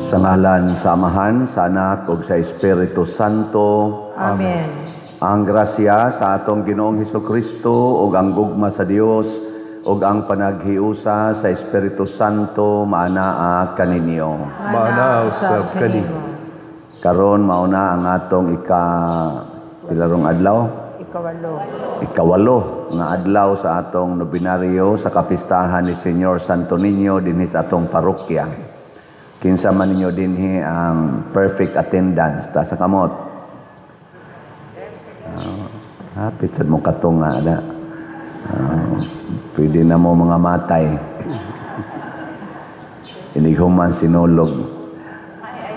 Sa ngalan sa Amahan, sa Anak, ug sa Espiritu Santo. Amen. Ang grasya sa atong Ginoong Hesukristo ug ang gugma sa Dios ug ang panaghiusa sa Espiritu Santo maanaa kaninyo. Manaw sa kanimo. Karon mauna ang atong ilarong adlaw. Ikawalo nga adlaw sa atong nobinaryo sa kapistahan ni Señor Santo Niño dinhi sa atong parokya. Kinsa man ninyo dinhi ang perfect attendance ta sa kamot. Hapit sad mo katong nga ada. Pwede na mo mga matay. Inighuman sinulog.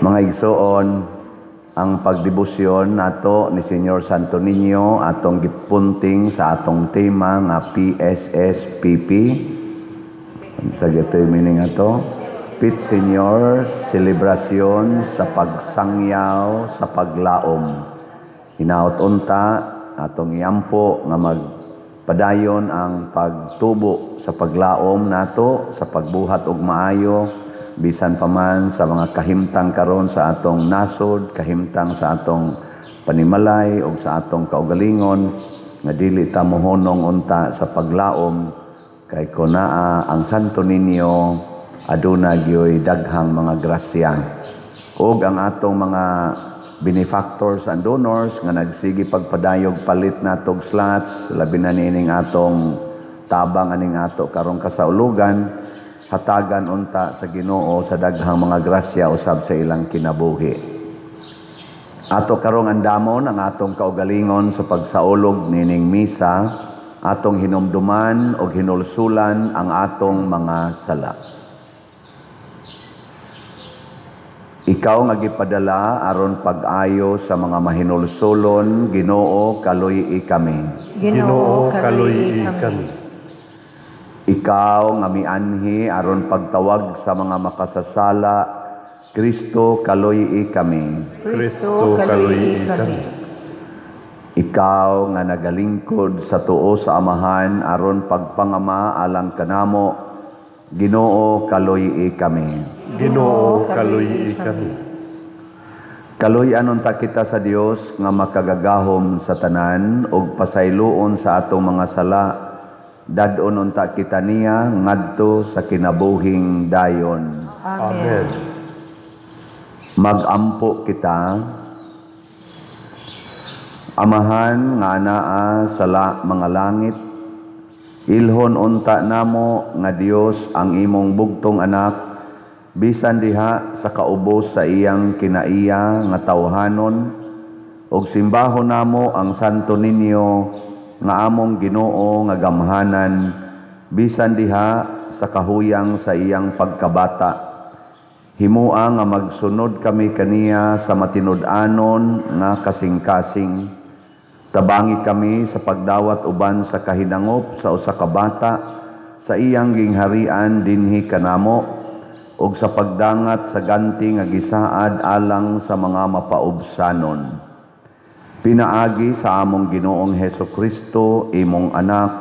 Mga igsoon, ang pagdebosyon nato ni Señor Santo Niño atong gipunting sa atong tema nga PSSPP. Sa gitoy meaning ato, Pit Señor, selebrasyon sa pagsangyaw sa paglaom. Hinaot unta atong iampo nga magpadayon ang pagtubo sa paglaom nato sa pagbuhat og maayo bisan pa man sa mga kahimtang karon sa atong nasod, kahimtang sa atong panimalay ug sa atong kaugalingon nga dili ta mohonong unta sa paglaom kay kunaa ang Santo Niño aduna gyoy daghang mga grasya ug ang atong mga benefactors and donors nga nagsige pagpadayog palit natog slots labi na nining atong tabang aning ato karong kasaulugan hatagan unta sa Ginoo sa daghang mga grasya usab sa ilang kinabuhi. Ato karong andamon ang atong kaugalingon sa pagsaulog nining misa atong hinumduman og hinulsulan ang atong mga sala. Ikaw nga gipadala aron pag-ayo sa mga mahinulsulon, Ginoo kaluy-i kami. Ginoo kaluy-i kami. Ikaw nga mianhi aron pagtawag sa mga makasasala, Kristo kaluy-i kami. Kristo kaluy-i kami. Ikaw nga nagalingkod sa tuo sa Amahan aron pagpangama alang kanamo, Ginoo kaluy-i kami. Ginoo kaluy-i kami. Kaluy-an unta kita sa Dios nga makagagahom sa tanan ug pasayloon sa atong mga sala. Dadon unta kita niya ngadto sa kinabuhing dayon. Amen. Magampo kita. Amahan nga anaa sa mga langit, ilhon unta namo nga Dios ang imong bugtong anak bisan diha sa kaubos sa iyang kinaiya nga tawhanon ug simbahon namo ang Santo Niño nga among Ginoo nga gamhanan bisan diha sa kahuyang sa iyang pagkabata. Himua nga magsunod kami kaniya sa matinud-anon nga kasing-kasing. Tabangi kami sa pagdawat uban sa kahinangop sa usa ka bata sa iyang gingharian dinhi kanamo ug sa pagdangat sa ganti nga gisaad alang sa mga mapaubsanon. Pinaagi sa among Ginoong Hesukristo imong anak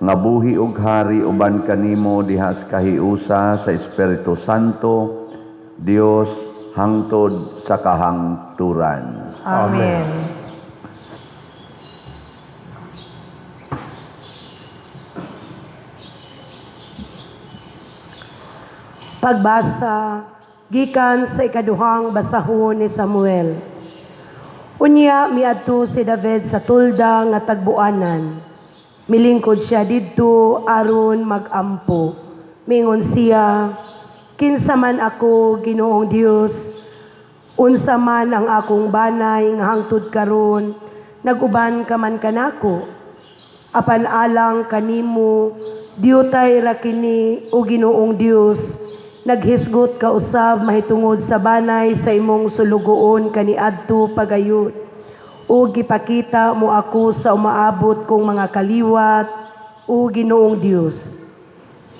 nga buhi ug hari uban kanimo diha sa kahiusa sa Espiritu Santo, Dios hangtod sa kahangturan. Amen. Pagbasa gikan sa ikaduhang basahon ni Samuel. Unya miadto si David sa tulda nga tagbuanan. Milingkod siya didto aron magampo. Mingon siya, kinsa man ako, Ginoong Dios, unsa man ang akong banay nga hangtod karon, naguban ka man kanako. Apan alang kanimo, diyutay ra kini o Ginoong Dios, naghisgot ka usab mahitungod sa banay sa imong sulugoon kaniadto pagayud. O gipakita mo ako sa umaabot kong mga kaliwat, o Ginoong Dios.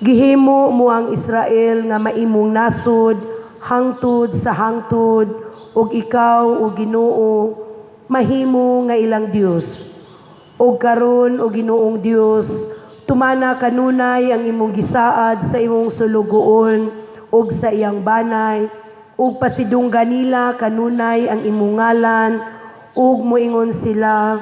Gihimo mo ang Israel nga maimong nasod hangtod sa hangtod, ug ikaw o Ginoo mahimo nga ilang Dios. O karon o Ginoong Dios, tumana kanunay ang imong gisaad sa imong sulugoon ug sa iyang banay ug pasidunggan nila kanunay ang imong ngalan, ug moingon sila,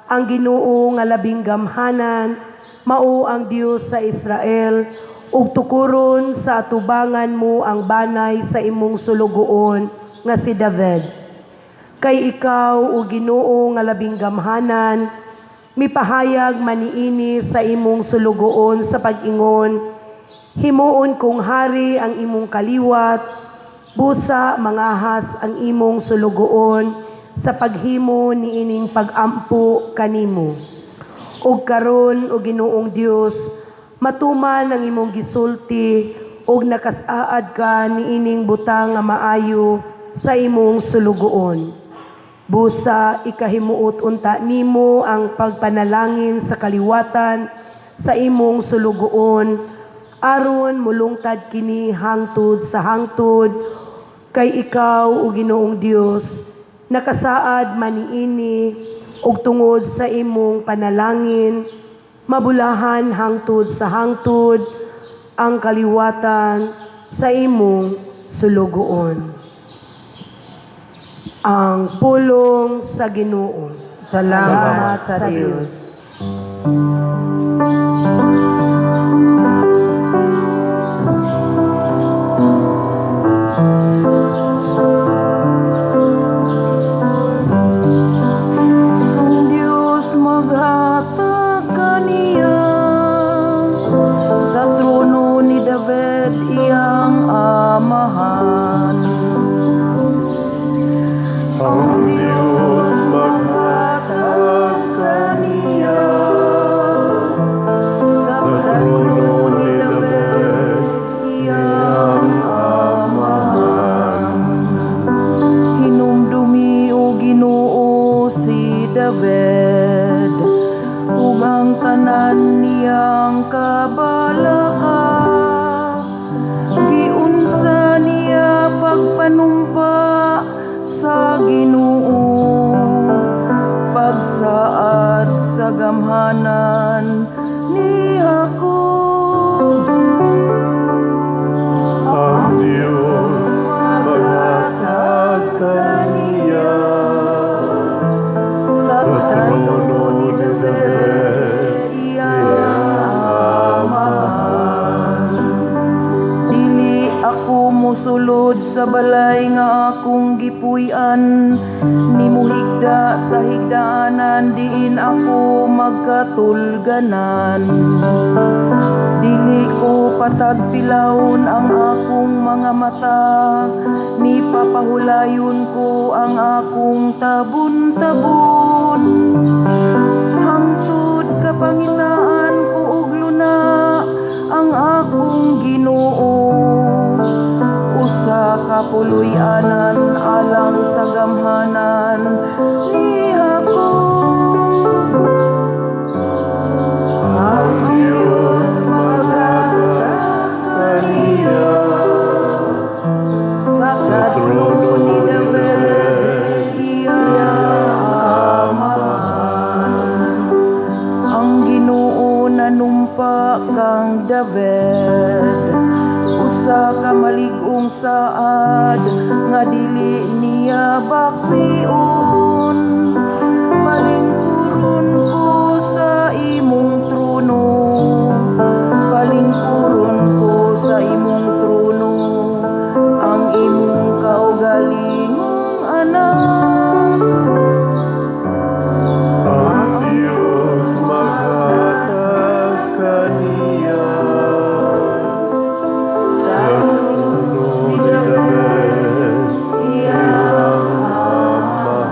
ang Ginoo nga labing gamhanan, mao ang Dios sa Israel, ug tukuron sa atubangan mo ang banay sa imong sulugoon nga si David. Kay ikaw, o Ginoo nga labing gamhanan, mipahayag maniini sa imong sulugoon sa pag-ingon, himuon kong hari ang imong kaliwat, busa mangahas ang imong sulugoon sa paghimo niining pag-ampo kanimo. Ug karon, o Ginoong Dios, matuman ang imong gisulti ug nakasaad ka niining butang nga maayo sa imong sulugoon. Busa ikahimuot unta nimo ang pagpanalangin sa kaliwatan sa imong sulugoon, aron mulungtad kini hangtod sa hangtod, kay ikaw, o Ginoong Dios, nakasaad maniini ug tungod sa imong panalangin, mabulahan hangtod sa hangtod ang kaliwatan sa imong sulugoon. Ang pulong sa Ginoo. Salamat sa Diyos. Ang Diyos maghatag kaniya sa trono ni David iyang amahan. Ang Diyos maghatag kaniya sa trono ni David iyang amahan. Hinumdumi o Ginoo si David, ug ang tanan niyang kabalaka, giunsa niya pagpanumpa sa Ginoo, pagsaad sa gamhanan ni Jacob. Ang Diyos maghatag kaniya Sa sa trono trono ni ni David David iyang amahan. Dili ako musulod sa balay nga akong gipuy-an, nimuhigda sa higdaanan diin ako magkatulganan. Dili ko patagpilawon ang akong mga mata, ni papahulayon ko ang akong tabun-tabun. Hangtod kapangitaan ko og luna ang akong Ginoo, usa ka puloy-anan alang sa gamhanan ni Jacob. Ang Diyos maghatag kaniya Sa trono ni David iyang amahan. Ang Ginoo nanumpa kang David, usa ka malig-ong saad nga dili niya bakwion. Palingkuron ko sa imong trono, palingkuron ko sa imong trono, ang imong kaugalingong anak. Ang Diyos maghatag kaniya sa trono ni David iyang amahan.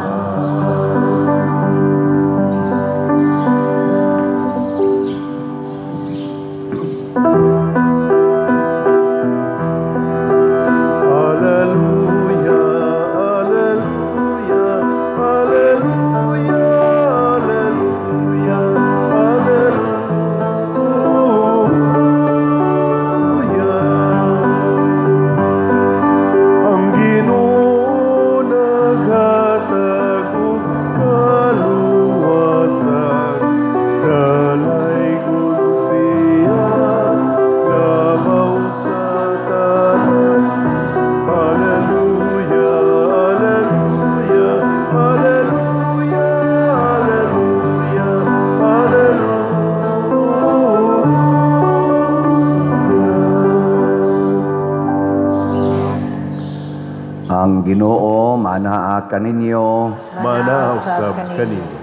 Ang Ginoo manaa kaninyo. Manausab kanimo.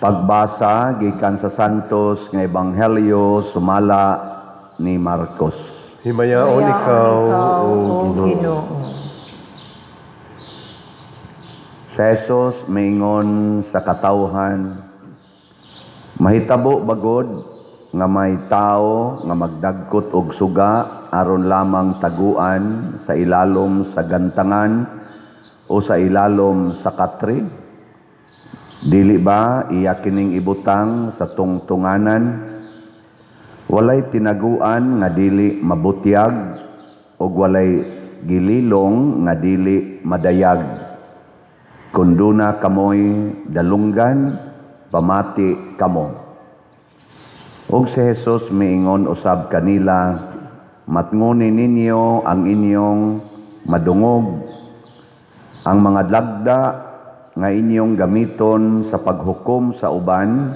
Pagbasa gikan sa Santos nga Ebanghelyo sumala ni Marcos. Himayaon ikaw, O Ginoo. Si Jesus maingon sa katawhan, mahitabo bagod nga may tao nga magdagkot og suga aron lamang taguan sa ilalom sa gantangan o sa ilalom sa katre? Dili ba iya kining ibutang sa tungtunganan? Walay tinaguan nga dili mabutyag o walay gililong nga dili madayag. Kunduna kamoy dalunggan, pamati kamo. Og si Jesus miingon usab kanila, matngunin ninyo ang inyong madungog, ang mga lagda nga inyong gamiton sa paghukom sa uban,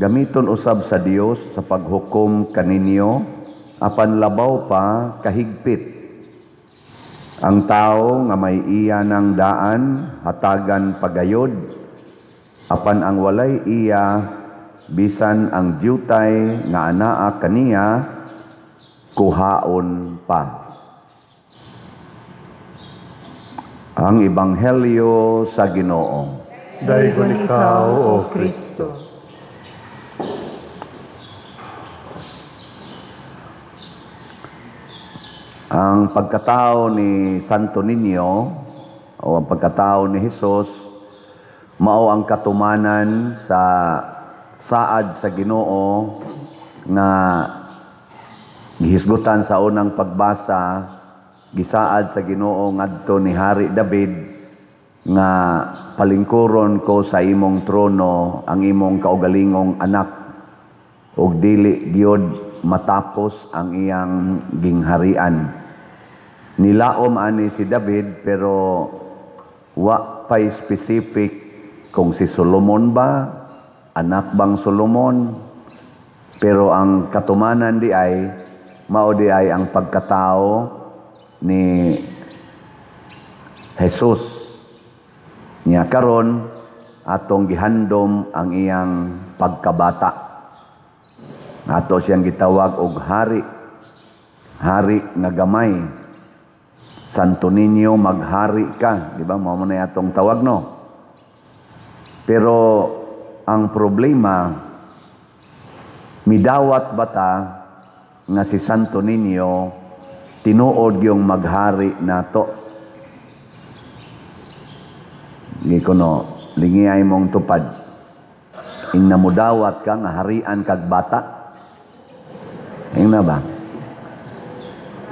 gamiton usab sa Dios sa paghukom kaninyo, apan labaw pa kahigpit. Ang tao nga may iya ng daan, hatagan pagayod, apan ang walay iya, bisan ang diutay nga anaa kaniya, kuhaon pa. Ang Ebanghelyo sa Ginoo. Daygon ikaw, O Kristo. Ang pagkatao ni Santo Niño o ang pagkatao ni Jesus mao ang katumanan sa saad sa Ginoo nga gihisgutan sa unang pagbasa, gisaad sa Ginoo ngadto ni Hari David nga palingkuron ko sa imong trono ang imong kaugalingong anak ug dili gyud matapos ang iyang gingharian. Nilaom ani si David pero wa pay specific kung si Solomon ba, anak bang Solomon, pero ang katumanan di ay mao di ay ang pagkatao ni Jesus. Nya karon atong gihandom ang iyang pagkabata. Ato siyang gitawag og hari. Hari nga gamay. Santo Niño, maghari ka. Di ba? Mao man na atong tawag, no? Pero ang problema, midawat bata nga si Santo Niño tinuod yung maghari nato. Hindi ko no, lingiyay mong tupad. Ing namudawat ka nga harian kag bata. Ing na ba?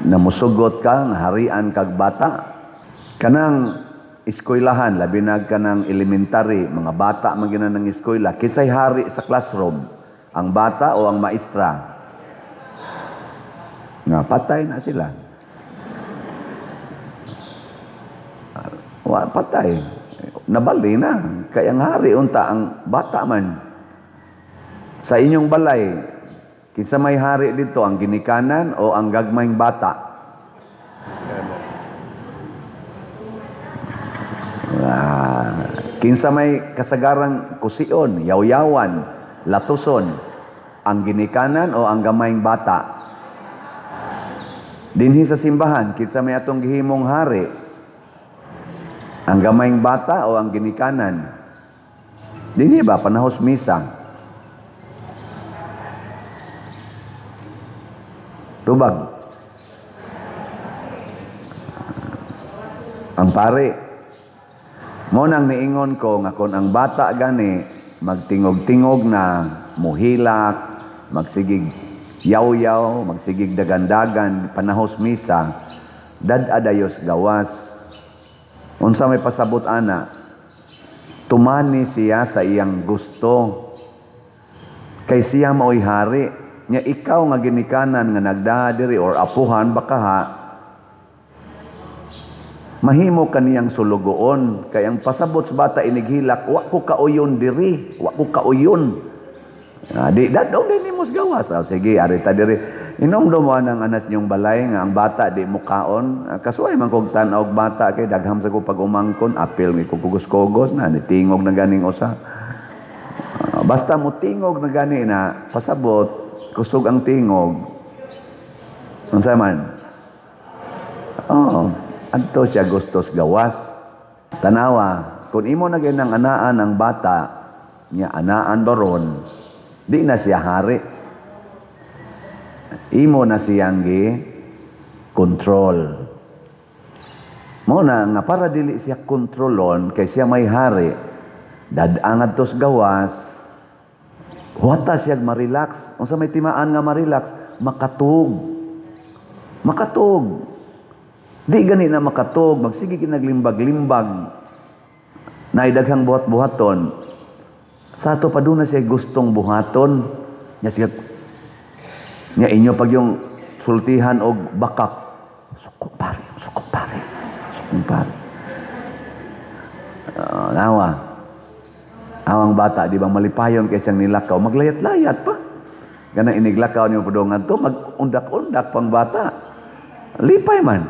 Namusugot ka nga harian kag bata. Kanang eskwelahan, labi na kanang elementary, mga bata magina ng eskwela, kisay hari sa classroom, ang bata o ang maestra. Nga, patay na sila. Patay. Nabali na. Kaya ang hari, unta, ang bata man. Sa inyong balay, kinsa may hari dito, ang ginikanan o ang gagmayng bata? Kinsa may kasagarang kusion, yawyawan, latuson, ang ginikanan o ang gamayng bata? Dinhi sa simbahan, kinsa may atong gihimong hari? Ang gamayng bata o ang ginikanan? Dinhi ba panahos misa? Tubag. Ang pare, mo nang niingon ko nga kung ang bata gani magtingog-tingog na, muhilak, magsigig yaw-yaw, magsigig dagandagan, panahos misa, dad-adayos gawas. Unsa may pasabot ana, tumani siya sa iyang gusto. Kay siya mao'y hari. Nya ikaw nga ginikanan nga nagdadiri or apuhan baka ha, mahimo kaniyang sulugoon. Kay ang pasabot sa bata inighilak, wa ko kauyon diri, wa ko kauyon. Di dadong din nimos gawas. Sige, ari ta diri. Inomdoman ang anas niyong balay nga ang bata di mukaon. Kasuay man kog tan-aw og bata kay dagham sa ko pag umangkon, apil mi ko kugos-kugos na nitingog na ganing usa. Basta mo tingog na gani na pasabot, kusog ang tingog. Unsa man? Oo, adto siya gustos gawas. Tanawa, kung imo na ginang anaan ang bata, niya anaan baron, di na siya hari. Imo na siyang control. Mo na nga para dili siya kontrolon kay siya may hari. Dadangad tos gawas. Wata siya ma-relax. Unsa may timaan nga ma-relax, makatug. Makatug. Di gani na makatug, magsige kinaglimbag-limbag. Naidaghang buhat-buhaton. Sa ato pa doon na siya gustong buhaton. Nya siya nya inyo pag yung sultihan og bakak. Sukot pare, sukot pare. Sukot pare. Nawa. Awang bata, di ba malipayon kay siyang nilakaw, maglayat-layat pa. Ganang iniglakaw niyo padungan to, mag-undak-undak pang bata. Lipay man.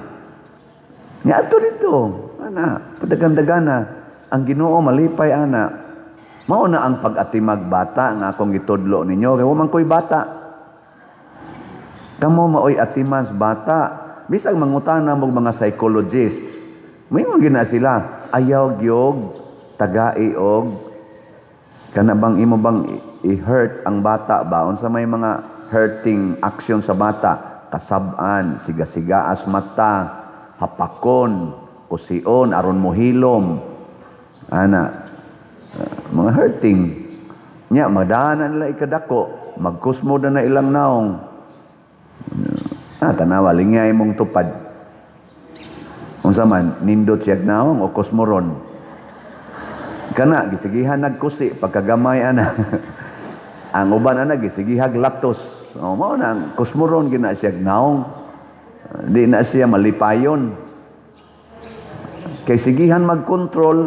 Nga ato dito. Ana, padagan-dagana. Ang Ginoo malipay ana. Mao na ang pag-atimag bata nga akong gitudlo ninyo. Kaya man ko'y bata. Kamo maoy atimans bata. Bisag mangutana mo mga psychologists. May mga gina sila. Ayaw gyog, tagai og kana bang imo bang i-hurt ang bata ba? Unsa may mga hurting action sa bata? Kasab-an, siga-sigaas mata, hapakon, kusion, aron mohilom. Ana, mga hurting. Nya, madaanan nila ikadako, magkusmo na ilang naong. Tanawa, lingay mong tupad. Unsa man, nindot siya naong o kusmoron. Kana, gisigihan nagkusi, pagkagamay ana. Ang uban ana, gisigihag latos. O, mao na, ang kusmoron, gina siya naong. Di na siya malipayon. Kay sigihan magkontrol.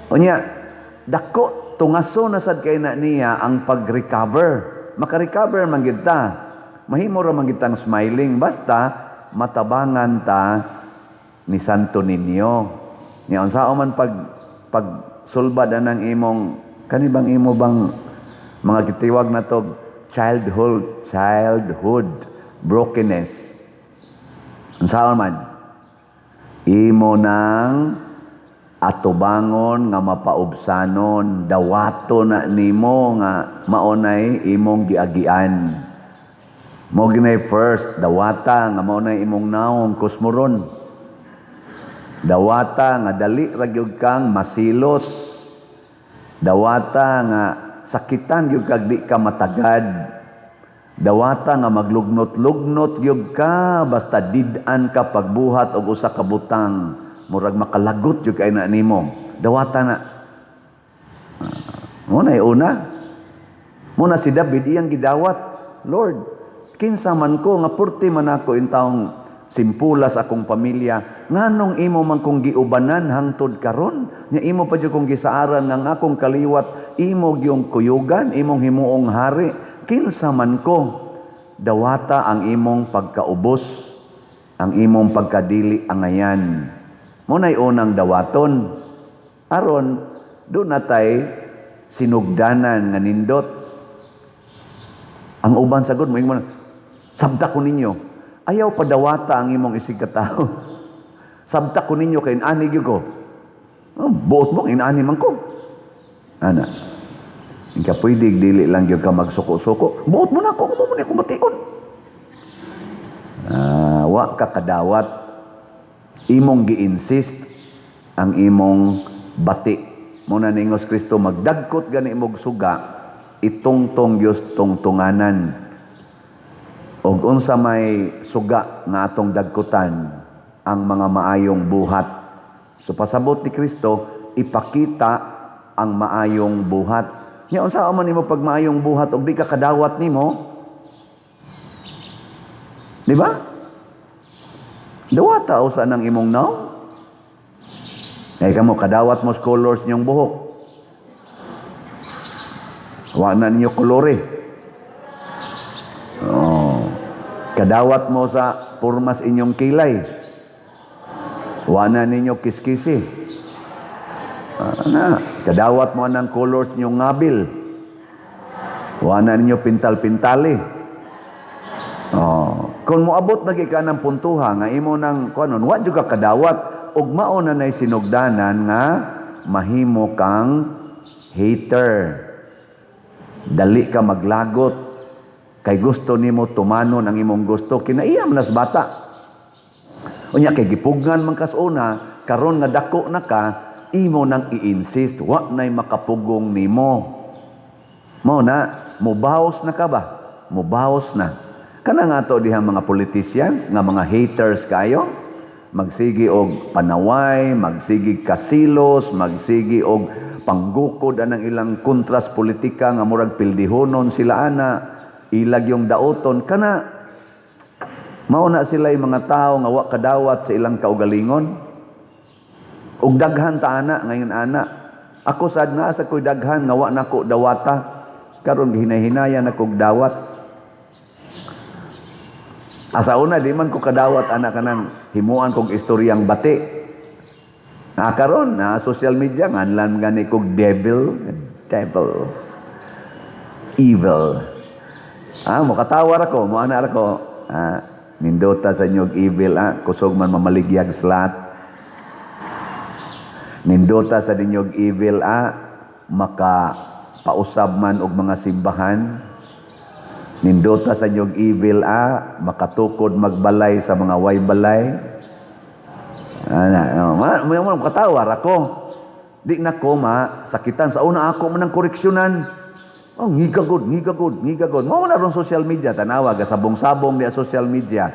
O niya, dako, tungaso na sad kay na niya ang pag-recover. Maka-recover man gid ta. Mahimo ra man gid tang smiling. Basta, matabangan ta ni Santo Niño. Niya, unsao man pag sulbad anang imong kanibang imo bang mga gitiwag na to childhood brokenness. Unsaon man imo nang atubangon nga mapaubsanon, dawato na nimo nga maunay imong giagian. Mo ginay first dawata nga maunay imong naong kusmoron. Dawata nga dali ra gyud kang masilos. Dawata nga sakitan gyud kag di ka matagad. Dawata nga maglugnot-lugnot gyud ka basta did-an ka pagbuhat og usa ka butang, murag makalagot gyud kay na nimo. Dawata na. Muna una. Muna si David iyang gidawat, Lord, kinsa man ko nga purti man ako intawong simpulas akong pamilya, nganong imo man kong giubanan hangtod karon, nya imo pa jud kong gisaaran ng akong kaliwat, imo gyung kuyugan, imong himuong hari, kinsa man ko, dawata ang imong pagkaubos, ang imong pagkadili angayan. Munay unang dawaton, aron doon natay sinugdanan nga nindot. Ang uban sagod mo, sabta ko ninyo, ayaw padawata ang imong isig katao. Sabta ko ninyo kay inani gyud ko. Buot mo inani man ko. Ana. Ingka pwede dili lang gyud ka magsuko-suko. Buot mo na ko mo ni kumatikon. Wa ka kadawat. Imong gi-insist ang imong bati. Muna ningos Kristo magdagkot gani imong suga, itungtong Dios tungtunganan. Og unsa may suga nga atong dagkutan ang mga maayong buhat. So pasabot ni Kristo, ipakita ang maayong buhat. Nya unsa man nimo pag maayong buhat og di ka kadawat nimo? Di ba? Dawata usa nang imong naw. Ay kamo kadawat mo colors niyong buhok. Wa na niyo kolore. Oh. Kadawat mo sa purmas inyong kilay. Wana ninyo kiskisi. Kadawat mo ng colors inyong ngabil. Wana ninyo pintal-pintali. Kung moabot lagi ka ng puntuha nga imo ng kuanon, wa jud ka kadawat ug mao na nay sinugdanan nga mahimo kang hater. Dali ka maglagot kay gusto nimo tumanon ang imong gusto kinaiyam nas bata. Unya kay gipugngan man kas una karon nga dako na ka imo nang i-insist wa nay makapugong nimo. Mao na mubaos na ka ba? Mubaos na. Kana nga to diha mga politicians nga mga haters kayo magsigi og panaway, magsigi kasilos, magsigi og panggukod anang ilang kontras politika nga murag pildihonon sila ana, ilag yung daoton kana mao na sila yung mga tao nga wa kadawat sa ilang kaugalingon. Ug daghan ta ana ngayon ana. Ako sad na sa koy daghan nga wa nako dawata. Karon gihinay-hinayan ako dawat. Asa una di man ko kadawat ana kanang himuan kog istoryang bati. Karon na social media nganlan gani kog devil, evil. Mukatawar ako, muana ako. Nindota sa inyong evil, kusog man mamaligyag slat. Nindota sa inyong evil, maka pausab man og mga simbahan. Nindota sa inyong evil, makatukod magbalay sa mga way balay. Mukatawar ako. Di na ko sakitan. Sa una ako man ang koreksyonan. Ngigagod. Mao na ron social media. Tanawag, sabong-sabong di social media.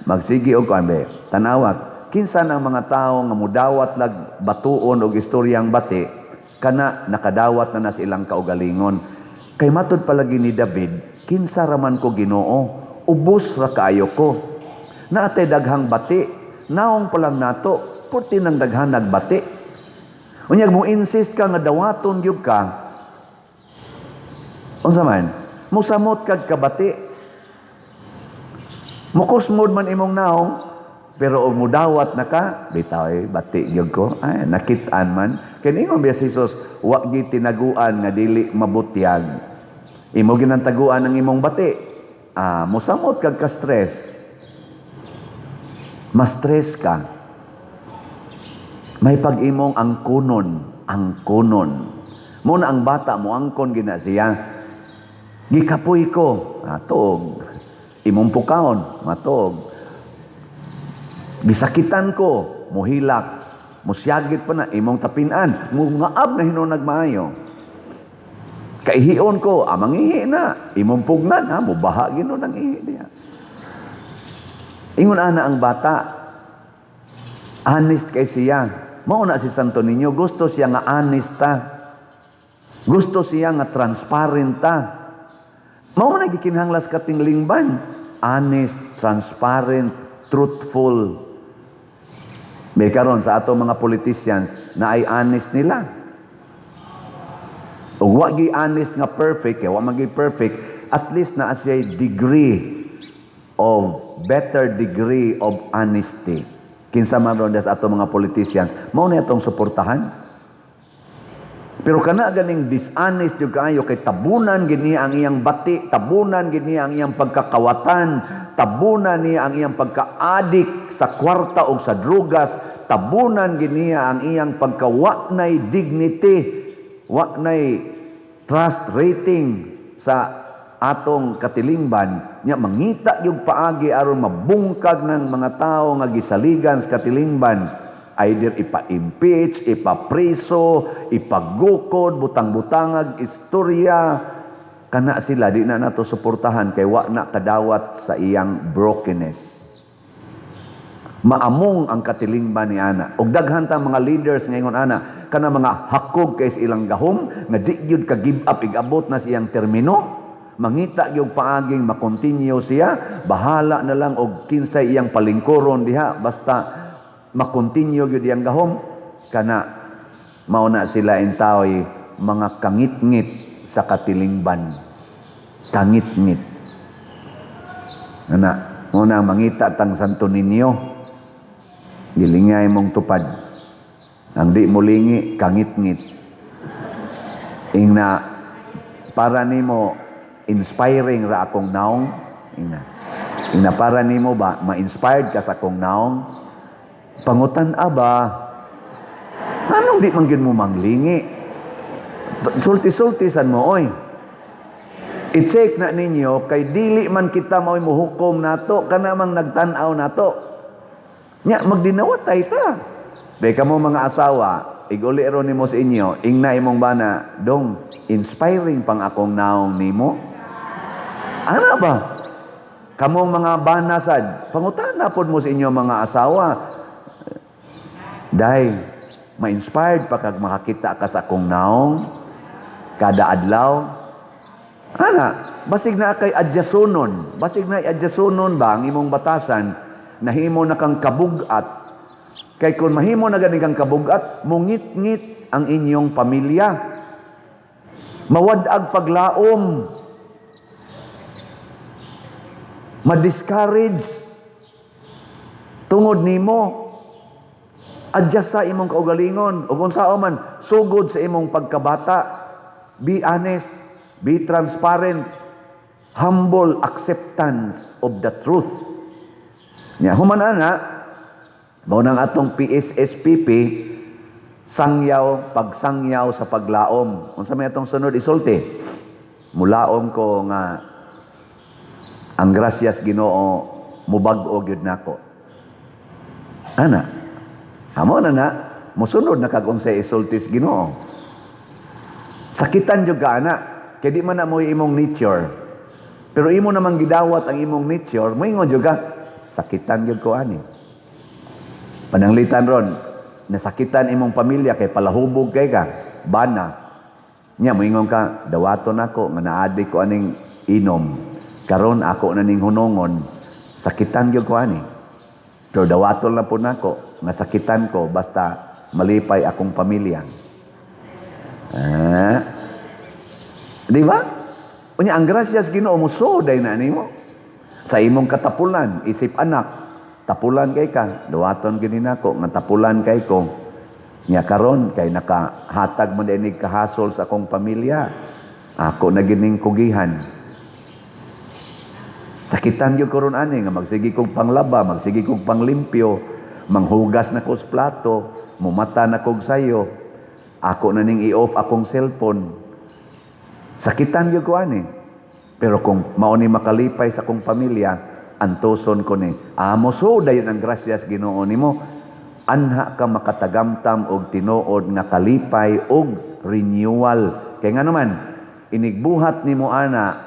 Magsigi og kanbe. Tanawag, kinsa ng mga tao nga mudawat lag batuon og istoryang bati, kana nakadawat na silang kaugalingon. Kay matud palagi ni David, kinsa raman ko Ginoo, ubos ra kaayo ko. Naatay daghang bati, naong pa lang nato, purti ng daghan nagbati. Unyag mo insist ka nga dawaton gyud ka. Unsa man? Musamot kag kabati. Mukusmod man imong naong, pero og mudawat na ka, bitaw bati gyud ko. Ay nakit-an man. Kay ingon biya si Jesus, wa gyud tinaguan nga dili mabutyag. Imo ginantaguan ang imong bati. Musamot kag ka-stress. Ma-stress ka. May pag-imong angkunon. Muna ang bata mo angkon gina siya. Gikapoy ko, matog. Imong pukaon, matog. Gisakitan ko, muhilak. Musyagit pa na, imong tapinan. Mungaab na hinunag maayo. Kaihion ko, mangihi na. Imong pugnan, mubaha gino ng ihi niya. Ingon ana ang bata. Honest kay siya. Mauna si Santo Niño, gusto siya nga honest ta. Gusto siya nga transparent ta. Mauna gikinhanglas kating lingban. Honest, transparent, truthful. May karon sa ato mga politicians na ay honest nila. Ug wa gi honest nga perfect, wa magi perfect, at least na siya better degree of honesty. Kinsa man ron sa ato mga politicians, mao na itong suportahan. Pero kana ganing dishonest yung kaayo kay tabunan gini ang iyang bati, tabunan gini ang iyang pagkakawatan, tabunan niya ang iyang pagka-adik sa kwarta o sa drugas, tabunan gini ang iyang pagka-wa-nay dignity, wa-nay trust rating sa atong katilingban. Nya mangita yung paagi aron mabungkag ng mga tao nga gisaligan sa katilingban. Either ipa-impeach, ipa-preso, ipagukod, butang-butangag, istorya. Kana sila, di na nato suportahan kay wa na kadawat sa iyang brokenness. Maamong ang katilingban ni ana. Og daghan ta mga leaders ngayon ana, kana mga hakog kay sa ilang gahom, nga di gyud ka give up, igabot na siyang termino. Mangita yung paaging makontinue siya, bahala na lang og kinsay iyang palingkuron diha, basta makontinue gyud iyang gahom. Kana mauna sila intaoy mga kangit-ngit sa katilingban. Kangit-ngit. Ana, Muna mangita tang Santo Niño. Gilingay mong tupad. Ang di mulingi, kangit-ngit. Ingna, para nimo inspiring ra akong naong. Ingna para nimo ba, ma-inspired ka sa akong naong. Pangutan aba, anong di man gyud mo manglingi? Sulti-sultisan mo, oy. I-check na ninyo, kay dili man kita mao'y muhukom nato, kanamang nagtanaw nato. Nya, magdinawatay ta. Dahil mo mga asawa, iguli ron nimo sa inyo, ingna imong bana, dong, inspiring pang akong naong nimo. Ano ba? Kamong mga banasad, pangutana pod mo sa inyo mga asawa. Dahil, ma-inspired pa kag makakita ka sa akong naong, kada adlaw. Ana, basig na kay adjasunon. Basig na adjasunon ba ang imong batasan, nahimo na kang kabugat. Kay kung mahimo na gani kang kabugat, mungit-ngit ang inyong pamilya. Mawadag paglaom. Ma-discourage. Tungod nimo. Adjust sa imong kaugalingon. O kung sao man, sugod sa imong pagkabata. Be honest. Be transparent. Humble acceptance of the truth. Human ana, maunang atong PSSPP, sangyaw, pagsangyaw sa paglaom. Unsa may atong sunod isulti? Mulaom ko nga ang grasyas Ginoo mubag-o gyud nako. Ana, hamo na musunod na kag unsay isultis Ginoo. Sakitan jud ka ana, kay di man na mo imong nature. Pero imo namang gidawat ang imong nature, moingon jud ka, sakitan jud ko ani. Pananglitan ron, nasakitan imong pamilya kay palahubog kay ka, bana. Nya moingon ka, dawaton ako nga naadi ko aning inom. Karon ako na ning hunongon, sakitan gyud ko ani. Pero dawaton na po nako, nga sakitan ko basta malipay akong pamilya. Di ba? Unya ang grasyas Ginoo mo day na nimo. Sa imong katapulan, isip anak, tapulan kay ka, dawaton gini nako nga tapulan kay ko. Nya karon kay nakahatag man dinig kahasol sa akong pamilya. Ako na gining kugihan. Sakitan gyud ko ron ani nga magsigi kog panglaba, magsigi kog panglimpyo, manghugas na ko sa plato, mumata na kog sayo. Ako na ning i-off akong cellphone. Sakitan gyud ko ani. Pero kung mao ni makalipay sa akong pamilya, antuson ko ni. Amo so dayon ang grasyas Ginoo nimo. Anha ka makatagamtam og tinuod nga kalipay og renewal. Kay nga naman, inigbuhat nimo ana,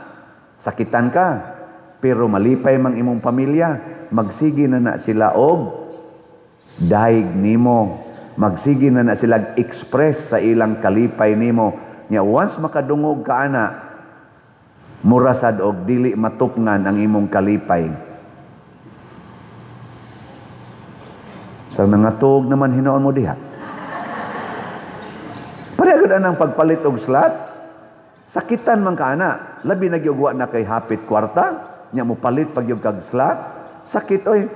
sakitan ka. Pero malipay mang imong pamilya, magsigi na sila og daig nimo. Magsigi na sila express sa ilang kalipay nimo. Nya once makadungog ka ana, murasad og dili matupngan ang imong kalipay. Sa nangatog naman hinoon mo diha. Pareho na ang pagpalit og slot. Sakitan man ka ana, labi na gyud wa na kay hapit kwarta. Nya mo palit pag yung kag slot, sakit oy.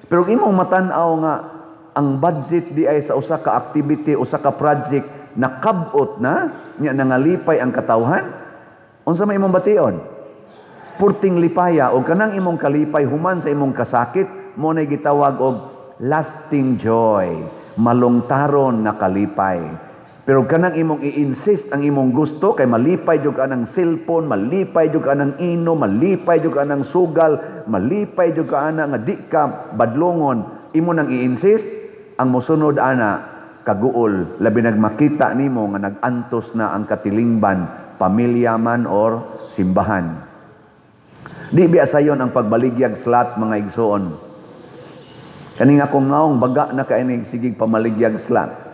Pero imong matan-aw nga ang budget di ay sa usa ka activity, usa ka project nakabot na, nya nangalipay ang katawhan. Unsa may imong bation? Purting lipaya o kanang imong kalipay human sa imong kasakit, mo na gitawag og lasting joy, malungtaron nga kalipay. Pero kanang imong i-insist ang imong gusto kay malipay jud ka ng cellphone, malipay jud ka ng ino, malipay jud ka ng sugal, malipay jud ka ana nga di ka badlongon, imo nang i-insist ang mosunod ana kaguol labi nagmakita nimo nga nagantos na ang katilingban, pamilya man or simbahan. Di biya sayon ang pagbaligyag slot mga igsoon. Kaning akong naong baga na kainig sigig pamaligyag slot.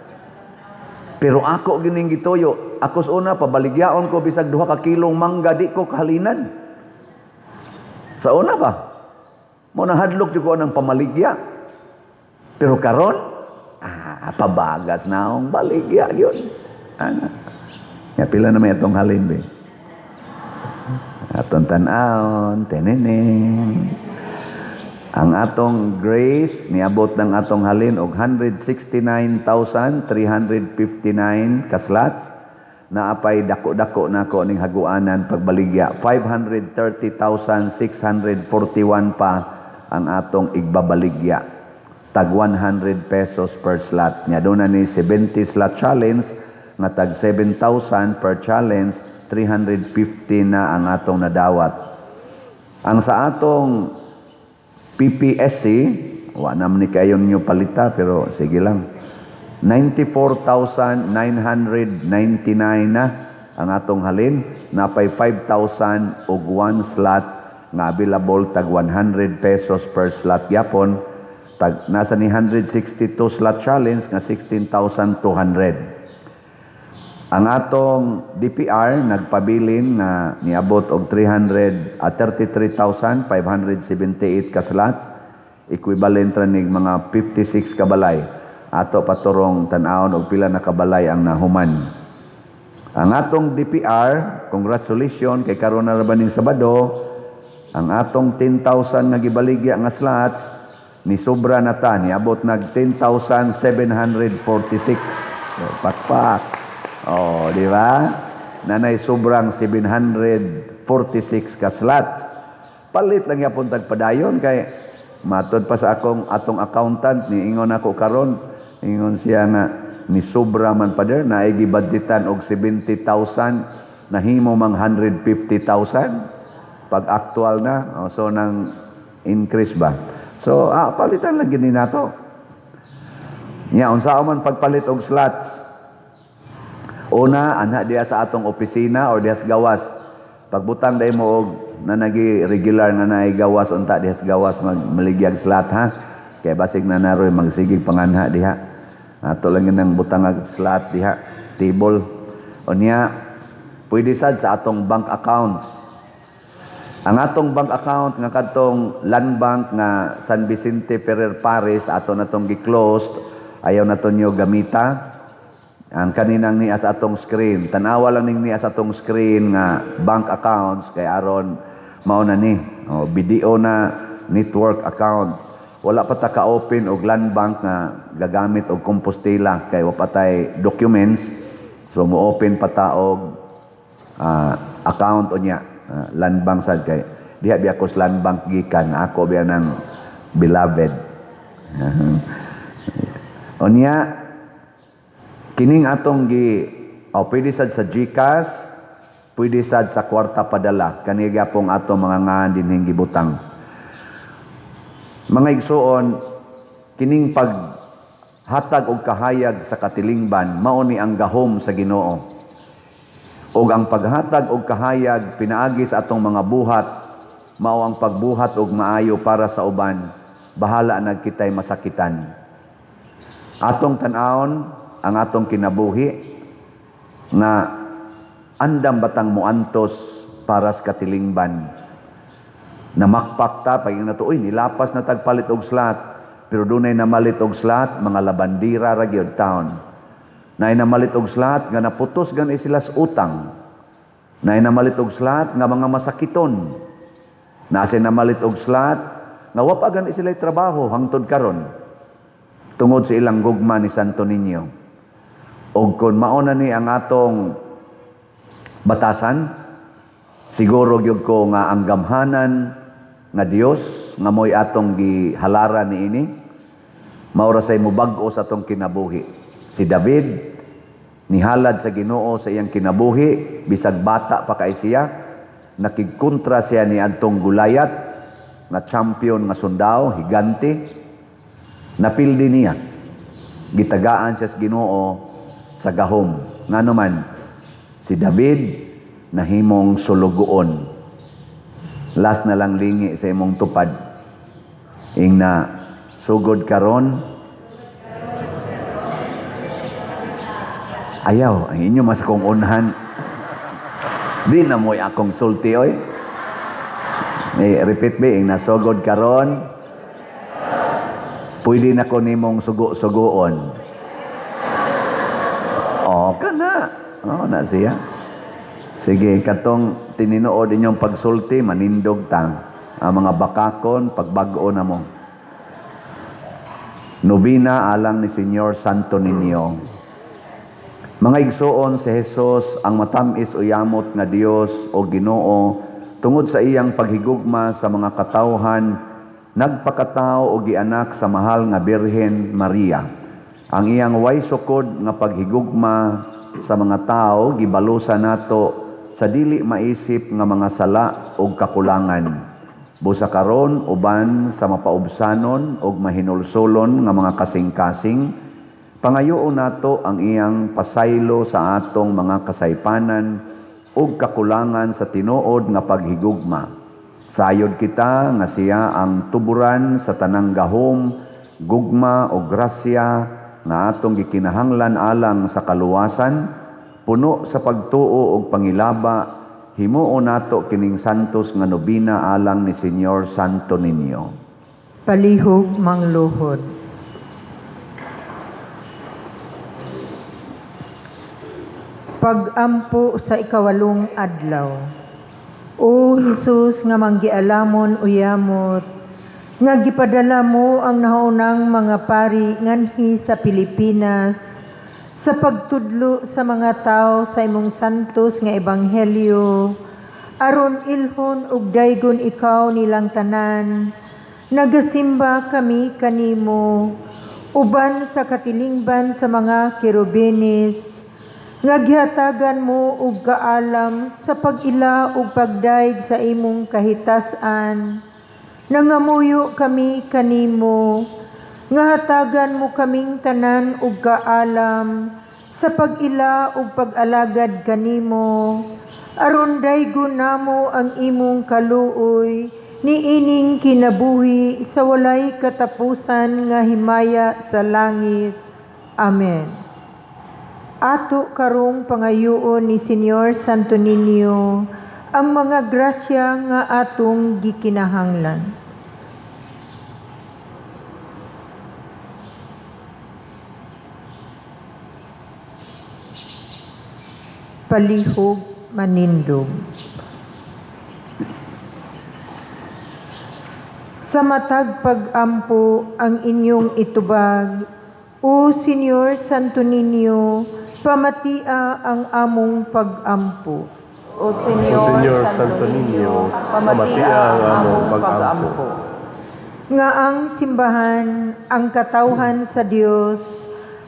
Pero ako gining gituyo, ako sa una pabaligyaon ko bisag 2 ka kilong mangga di ko kahalinan. Sa una ba? Mo nahadlok jud ko ng pamaligya. Pero karon, pabagas na akong baligya yun. Ana. Ya pila na may atong halin be. Atong tan-aon, teneneng. Ang atong grace niabot ng atong halin og 169,359 ka slots. Naapay dako-dako nako ning haguanan pagbaligya. 530,641 pa ang atong igbabaligya. Tag 100 pesos per slot. Nya doon na ni 70 slot challenge nga tag 7,000 per challenge, 350 na ang atong nadawat. Ang sa atong PPSC, wa naman ni kayo ninyo palita, pero sige lang. 94,999 na ang atong halin. Napay 5,000 og 1 slot nga available tag 100 pesos per slot yapon. Tag, nasa ni 162 slot challenge nga 16,200. Ang atong DPR nagpabilin nga niabot og 33,578 ka slots, equivalent ra nig mga 56 ka balay. Ato paturong tan-awon og pila na kabalay ang nahuman. Ang atong DPR, congratulations kay karon na ra baning Sabado, ang atong 10,000 nga gibaligya nga slots ni sobra na ta, niabot nag 10,746. So, pakpak. Oh, di ba? Nanay sobrang 746 ka slots. Palit lang yapon tagpadayon kay matod pa sa atong accountant ni ingon ako karon, ingon siya nga ni sobra man pa der na gibudgetan og 70,000 nahimo mang 150,000 pag actual na. Oh, so nang increase ba? So palitan lang gini nato. Nya unsa man pagpalit og slots? Una, anha diya sa atong opisina o diya sa gawas. Pagbutang day mo og na nagi regular nga naay gawas unta diya sa gawas maligyag slot ha. Kay basig na naroy magsigig panganha diha. Ato lang nang butang ag slot diha, table. Unya, pwede sad sa atong bank accounts. Ang atong bank account nga kadtong Land Bank nga San Vicente Ferrer Paris ato natong gi-closed, ayaw nato nyo gamita. Ang kaninang niya sa atong screen, tanawa lang ning niya sa atong screen nga bank accounts kay aron mao na ni BDO na network account. Wala pa ta ka-open og Land Bank nga gagamit og Compostela kay wa pa tay documents. So mo open pa ta og account unya Land Bank sad kay diha biya ko sa Land Bank gikan ako biya ng beloved. Unya kining atong pwede sad sa GCash, pwede sad sa kwarta padala. Kani gyapong atong mga ngan dinhing gibutang. Mga igsuon, kining paghatag og kahayag sa katilingban mao ni ang gahom sa Ginoo. Og ang paghatag og kahayag pinaagi sa atong mga buhat mao ang pagbuhat og maayo para sa uban. Bahala na kitay masakitan. Atong tan-awon ang atong kinabuhi nga andam batang muantos para sa katilingban. Namakpak ta pag na to, nilapas na tagpalit og slot, pero dunay namalit og slot mga labandira ra gyud taon. Nay namalit og slot nga naputos gani sila sa utang. Nay namalit og slot nga mga masakiton. Nasa namalit og slot nga wa pa gani sila trabaho hangtod karon. Tungod sa ilang gugma ni Santo Niño. Og kung mauna ni ang atong batasan, siguro gyud ko nga ang gamhanan nga Dios nga moy atong gihalaran niini, maura say mubag-o sa atong kinabuhi. Si David nihalad sa Ginoo sa iyang kinabuhi, bisag bata pa kay siya, nakigkontra siya ni adtong Gulayat nga champion nga sundao, higante, napildi niya. Gitagaan siya sa Ginoo sa gahom. Ngano man si David nahimong sulugoon. Last na lang lingi sa imong tupad. Ing na sugod karon. Ayaw, ang inyo mas kong unhan. Di na mo'y akong sulti oy. Repeat be, ing nasugod karon. Pwede na ko nimong sugo-sugoon. Kana. Na siya. Sige, katong tininuod inyong pagsulti, manindog tang. ang mga bakakon, pagbag-o na mo. Nobina alang ni Senyor Santo Niño. Mga igsoon si Jesus ang matamis o yamot nga Dios o Ginoo tungod sa iyang paghigugma sa mga katawhan, nagpakatao o gianak sa mahal nga Birhen Maria. Ang iyang way sukod nga paghigugma sa mga tao gibalusa nato sa dili maisip nga mga sala o kakulangan. Busa karon uban sa mapaubsanon o mahinulsulon nga mga kasing-kasing, pangayoon nato ang iyang pasaylo sa atong mga kasaypanan ug kakulangan sa tinuod nga paghigugma. Sayod kita nga siya ang tuburan sa tanang gahom, gugma o grasya nga atong gikinahanglan alang sa kaluwasan, puno sa pagtuo ug pangilaba, himuon nato kining santos nga nobina alang ni Senyor Santo Niño. Palihog mangluhod. Pag-ampo sa ikawalong adlaw. O Jesus nga manggialamon uyamot, nga gipadala mo ang nahaunang mga pari nganhi sa Pilipinas sa pagtudlo sa mga tao sa imong santos nga ebanghelyo, aron ilhon ug daygon ikaw nilang tanan, nagasimba kami kanimo, uban sa katilingban sa mga kerubinis, nga gihatagan mo og kaalam sa pag-ila ug pagdaig sa imong kahitasan, nangamuyo kami kanimo, nga hatagan mo kaming tanan ug kaalam sa pag-ila ug pag-alagad kanimo, aron daygon namo ang imong kaluoy niining kinabuhi sa walay katapusan nga himaya sa langit. Amen. Ato karong pangayuon ni Senyor Santo Niño ang mga grasya nga atong gikinahanglan. Palihog manindog. Sa matag pag-ampo ang inyong itubag, O Senyor Santo Niño, pamatia ang among pag-ampo. O Senyor Santo Niño, pamatia ang among pag-ampo. Nga ang simbahan, ang katawhan sa Dios,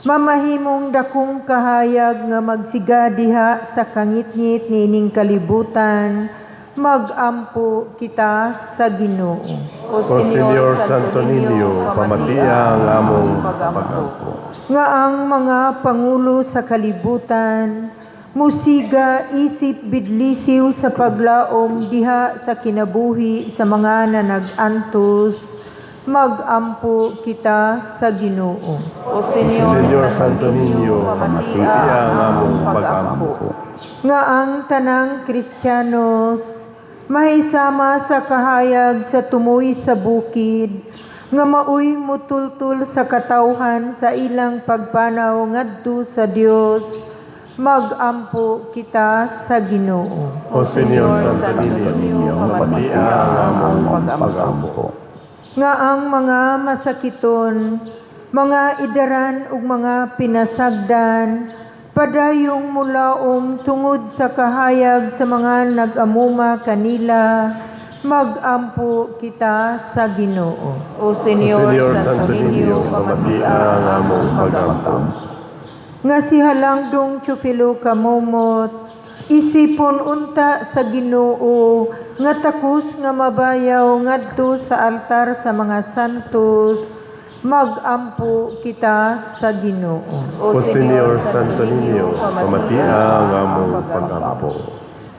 mamahimong dakong kahayag nga magsiga diha sa kangitngit niining kalibutan, mag-ampo kita sa Ginoo. O Senyor Santo Niño, pamatia ang among pag-ampo. Nga ang mga pangulo sa kalibutan, musiga isip bidlisiw sa paglaom diha sa kinabuhi sa mga nanag-antos, mag-ampo kita sa Ginoo. O Senyor Santo Niño, pamatia ang among pag-ampo. Nga ang tanang Kristiyanos, mahisama sa kahayag sa tumoy sa bukid, nga maoy mutultul sa katawhan sa ilang pagpanaw ngadto sa Dios, mag-ampo kita sa Ginoo. O Senyor Santo Niño, pamatia ang among pag-ampo. Nga ang mga masakiton, mga idaran ug mga pinasagdan, padayong mulaom tungod sa kahayag sa mga nag-amuma kanila, mag-ampo kita sa Ginoo. O Senyor Santo Niño, pamatia ang among pag-ampo. Nga si Halangdong Teofilo Kamomot, isipon unta sa Ginoo, nga takos nga mabayaw ngadto sa altar sa mga santos, mag-ampo kita sa Ginoo. O Senyor Santo Niño, pamatia ang among pag-ampo.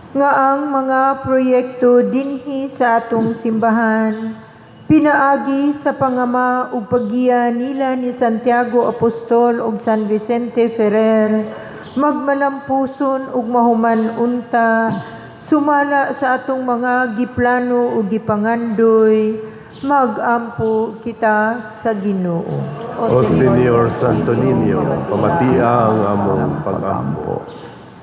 Nga ang mga proyekto dinhi sa atong simbahan, pinaagi sa pangama ug paggiya nila ni Santiago Apostol ug San Vicente Ferrer, magmalampuson ug mahuman unta, sumala sa atong mga giplano ug gipangandoy, mag-ampo kita sa Ginoo. O Senyor Santo Niño, pamatia ang among pag-ampo.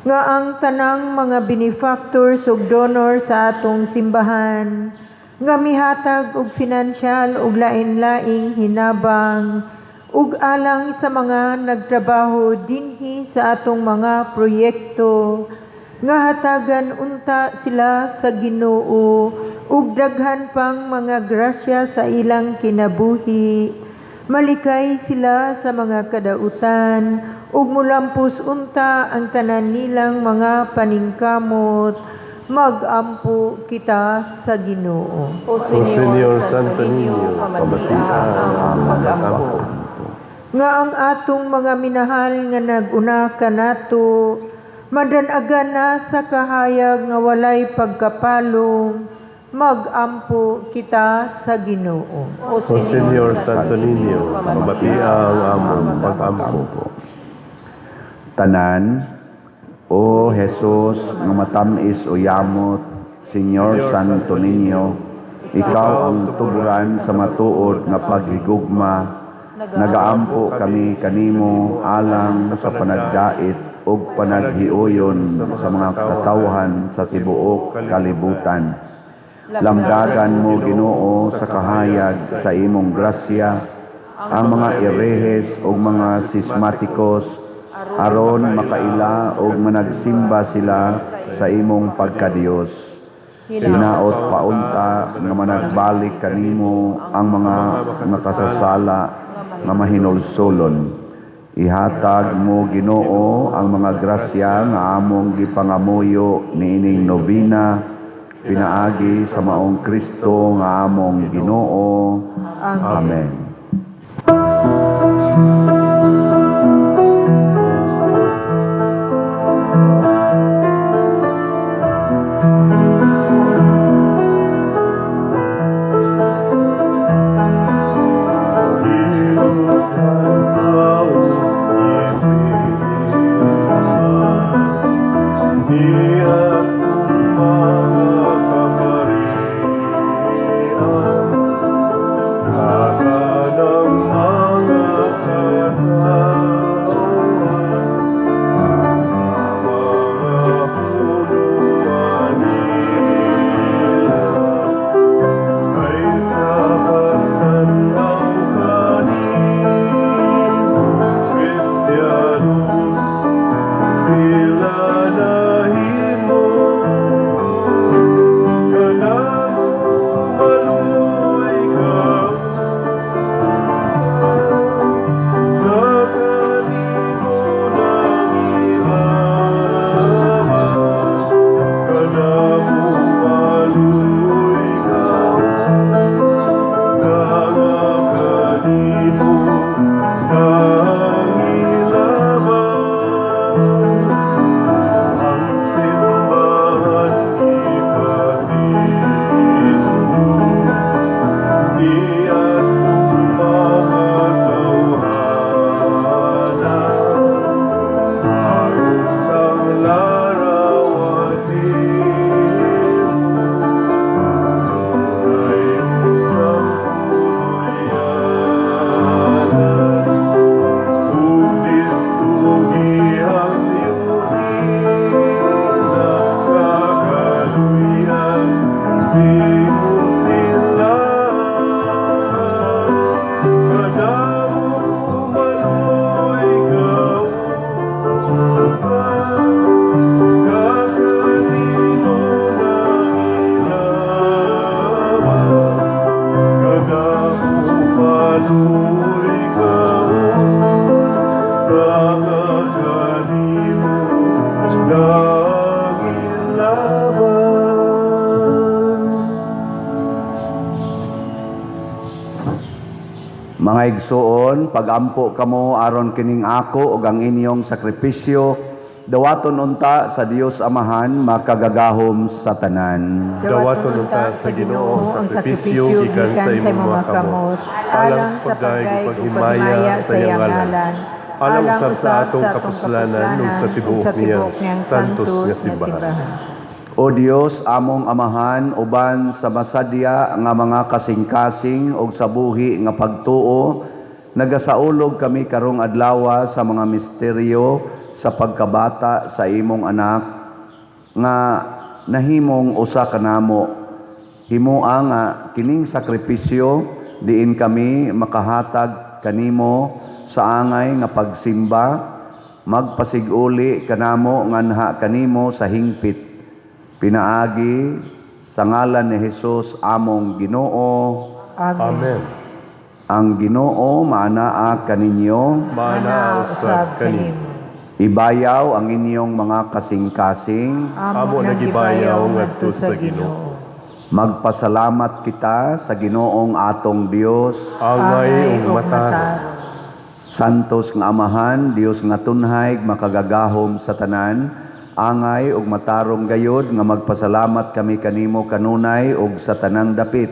Nga ang tanang mga benefactors ug donor sa atong simbahan, nga mihatag og financial ug lain-laing hinabang ug alang sa mga nagtrabaho dinhi sa atong mga proyekto nga hatagan unta sila sa Ginoo ug daghan pang mga grasya sa ilang kinabuhi. Malikay sila sa mga kadautan ug mulampos unta ang tanan nilang mga paningkamot. Magampo kita sa Ginoo. O Senyor Santo Niño, pamatian ang pag-ampo. Nga ang atong mga minahal nga nag-una kanato, madanagan na sa kahayag nga walay pagkapalong, magampo kita sa Ginoo. O Senyor Santo Niño, pamatian ang among pag-ampo. Tanan, O Jesus, nga matamis o yamot, Senyor Santo Niño, ikaw ang tuburan sa matuod nga paghigugma, nagaampo kami kanimo alang sa panagdait ug panaghiuyon sa mga katawhan sa tibuok kalibutan. Lamdagan mo, Ginoo, sa kahayag sa imong grasya, ang mga irehes ug mga sismatikos, aron makaila ug managsimba sila sa imong pagkadiyos. Hinaot paunta nga managbalik kanimo ang mga nakasasala nga mahinulsolon. Ihatag mo, Ginoo, ang mga grasya nga among gipangamuyo niining novena pinaagi sa maong Kristo nga among Ginoo. Amen. Mga igsuon, pagampo kamo aron kining ako ug ang inyong sakripisyo, dawaton unta sa Dios Amahan makagagahom sa tanan. Dawaton unta sa Ginoo ang sakripisyo gikan sa imong mga kamot, alang sa pagdayeg paghimaya sa iyang ngalan, alang usab sa atong kapuslanan ug sa tibuok niyang santos nga simbahan. O Dios, among Amahan, uban sa masadya nga mga kasing-kasing o sa buhi nga pagtuo, nagasaulog kami karong adlaw sa mga misteryo sa pagkabata sa imong anak nga nahimong usa kanamo. Himuang nga kining sakripisyo diin kami makahatag kanimo sa angay nga pagsimba, magpasiguli kanamo nganha kanimo sa hingpit. Pinaagi sa ngalan ni Hesus among Ginoo. Amen. Ang Ginoo maanaa kaninyo. Manausab kanimo. Ibayaw ang inyong mga kasing-kasing. Amo nagibayaw ngadto sa Ginoo. Magpasalamat kita sa Ginoong atong Dios. Angay ug mataro. Santos nga Amahan, Dios nga tunhay makagagahom sa tanan. Angay ug matarong gayod nga magpasalamat kami kanimo kanunay ug sa tanang dapit.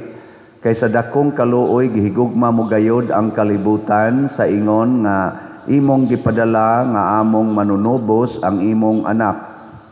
Kaysa dakong kaluoy gihigugma mo gayod ang kalibutan sa ingon nga imong gipadala nga among manunubos ang imong anak.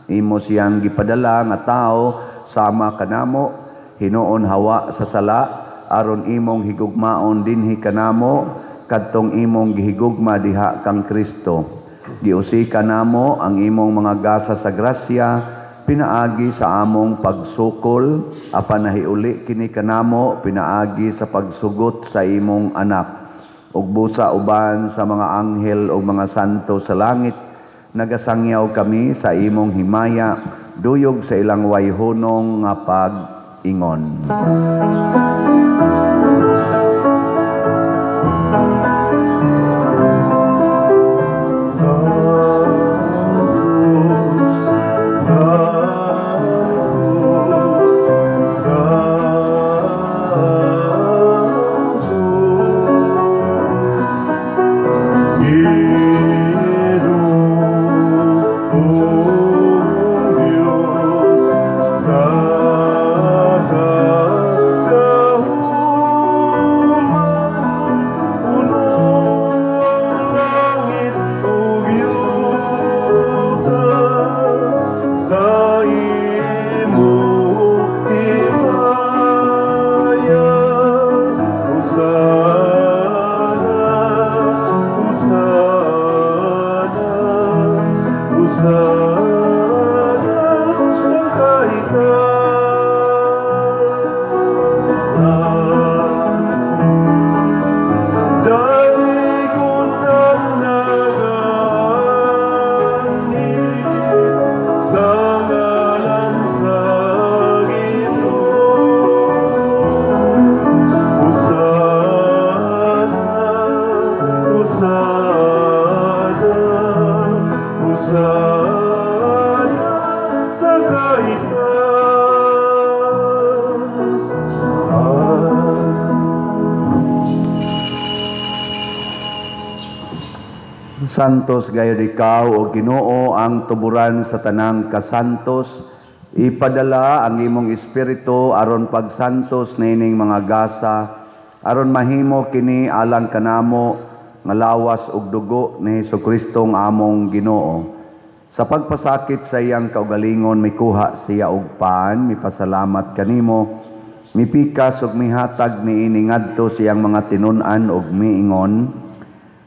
Imo siyang gipadala nga tao sama kanamo, hinuon hawa sa sala aron imong higugmaon dinhi kanamo kadtong imong gihigugma diha kang Kristo. Giusi kanamo ang imong mga gasa sa grasya pinaagi sa among pagsukol apan nahiuli kini kanamo pinaagi sa pagsugot sa imong anak. Ug busa uban sa mga anghel ug mga santo sa langit nagasangyaw kami sa imong himaya duyog sa ilang wayhunong nga pag-ingon. Santos gayud ikaw o Ginoo ang tuburan sa tanang kasantos. Ipadala ang imong espiritu aron pagsantos nining mga gasa aron mahimo kini alang kanamo nga lawas ug dugo ni Hesukristo nga among Ginoo. Sa pagpasakit sa iyang kaugalingon mikuha siya og paan, mipasalamat kanimo, mipikas ug mihatag niini ngadto siyang mga tinun-an ug miingon.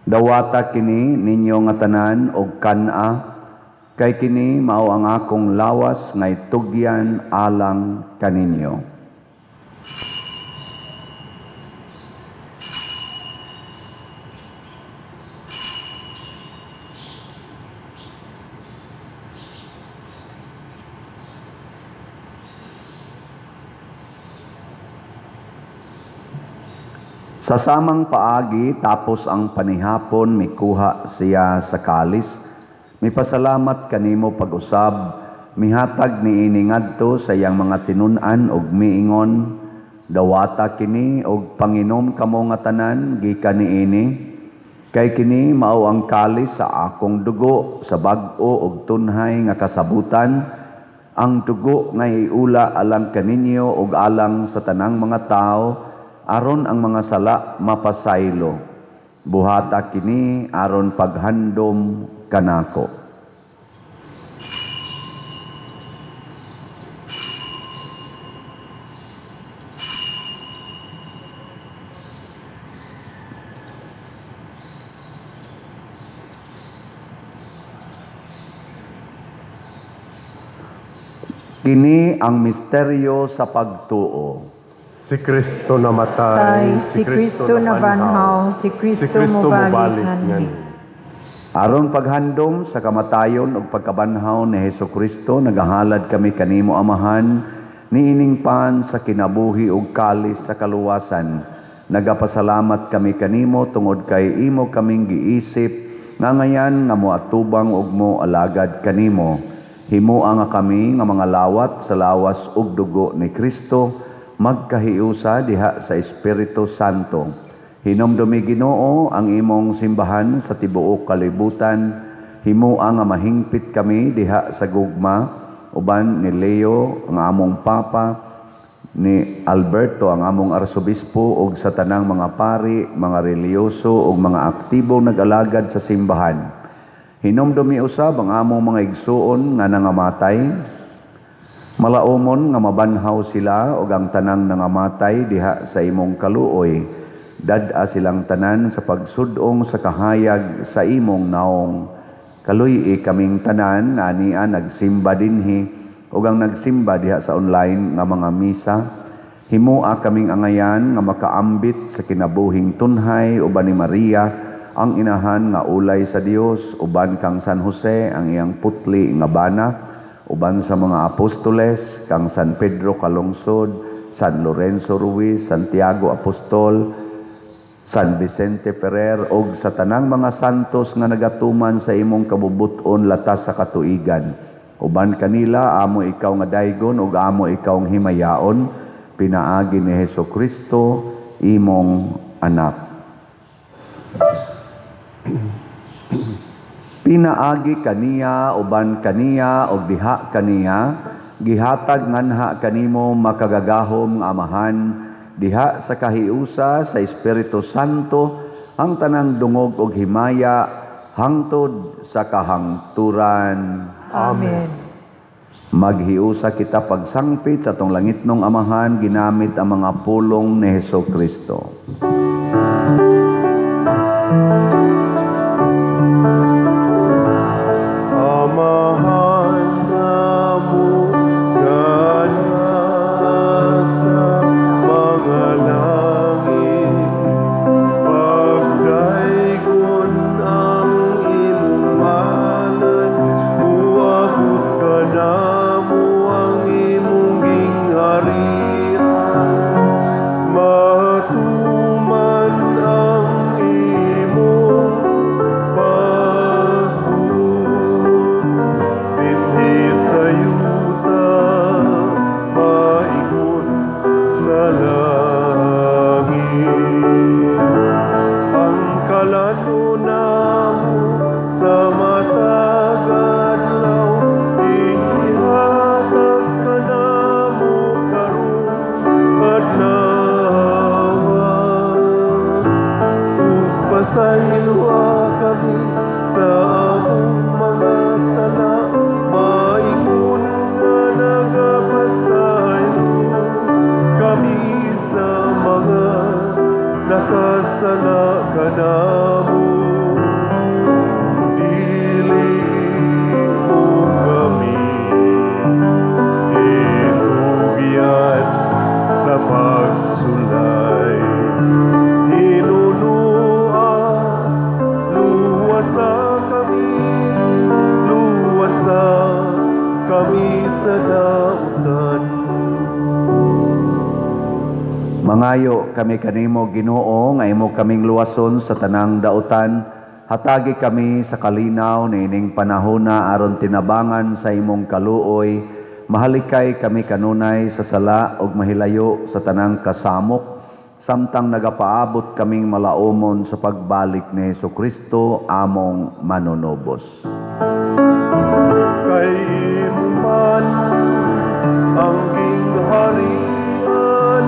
Dawata kini ninyo nga tanan og kana, kay kini mao ang akong lawas nga itugyan alang kaninyo. Sa samang paagi tapos ang panihapon mikuha siya sa kalis. Mipasalamat kanimo pag-usab, mihatag niini ngadto sa iyang mga tinun-an ug miingon, dawata kini og panginom kamo nga tanan gikan niini. Kay kini mao ang kalis sa akong dugo sa bag-o ug tunhay nga kasabutan, ang dugo nga iula alang kaninyo ug alang sa tanang mga tao aron ang mga sala mapasaylo. Buhata kini aron paghandom kanako. Kini ang misteryo sa pagtuo. Si Kristo namatay, Tay, si Kristo na banhaw, si Kristo mobalik nganhi. Aron paghandom sa kamatayon ug pagkabanhaw ni Hesus Kristo, nagahalad kami kanimo Amahan, niining pan sa kinabuhi ug kalis sa kaluwasan. Nagapasalamat kami kanimo tungod kay imo kaming giisip nga ngayan nga moatubang ug mo alagad kanimo. Himua nga kami nga mga lawat sa lawas ug dugo ni Kristo, magkahiusa diha sa Espiritu Santo. Hinomdumi Ginoo ang imong simbahan sa tibuok kalibutan. Himua nga mahingpit kami diha sa gugma uban ni Leo ang among papa, ni Alberto ang among arsobispo ug sa tanang mga pari, mga reliyoso ug mga aktibong nag-alagad sa simbahan. Hinomdumi usab ang among mga igsuon nga nangamatay. Malaumon nga mabanhaw sila ug ang tanang nangamatay diha sa imong kaluoy. Dad-a silang tanan sa pagsudong sa kahayag sa imong naong. Kaluy kaming tanan nga ania nagsimba dinhi ug ang nagsimba diha sa online nga mga misa. Himua kaming angayan nga makaambit sa kinabuhing tunhay uban ni Maria, ang inahan nga ulay sa Dios, uban kang San Jose ang iyang putli nga bana, uban sa mga apostoles, kang San Pedro Kalungsod, San Lorenzo Ruiz, Santiago Apostol, San Vicente Ferrer, og sa tanang mga santos nga nagatuman sa imong kabubuton latas sa katuigan. Uban kanila, amo ikaw nga daygon, ug amo ikaw nga himayaon, pinaagi ni Hesus Kristo, imong anak. Pinaagi kaniya, uban kaniya, o diha kaniya, gihatag nganha kanimo makagagahom nga Amahan, diha sa kahiusa sa Espiritu Santo, ang tanang dungog og himaya, hangtod sa kahangturan. Amen. Maghiusa kita pagsangpit sa tong langitnong Amahan, ginamit ang mga pulong ni Hesus Kristo. Amahan namo gana sa mga langit, pagdaygon ang imong ngalan, uabot ka namo ang imong gingharian, matuman ang imong pagbuot dinhi sa yuta, maingon sa langit. Ang kalano namo sa matag adlaw, ihatag ka namo karon adlawan. Ug pasayloa kami sa among mga sala, maingon nga nagapasaylo kami sa mga nakasala kanamo. Dili mo kami itugyan sa pagsulay. Hinunua, luwasa kami sa dautan. Mangayo kami kanimo Ginoo nga imo kaming luwason sa tanang dautan. Hatagi kami sa kalinaw niining panahona aron tinabangan sa imong kaluoy. Mahalikay kami kanunay sa sala ug mahilayo sa tanang kasamok, samtang nagapaabot kaming malaumon sa pagbalik ni Hesus Kristo among manunobos. Kay imo man ang gingharian,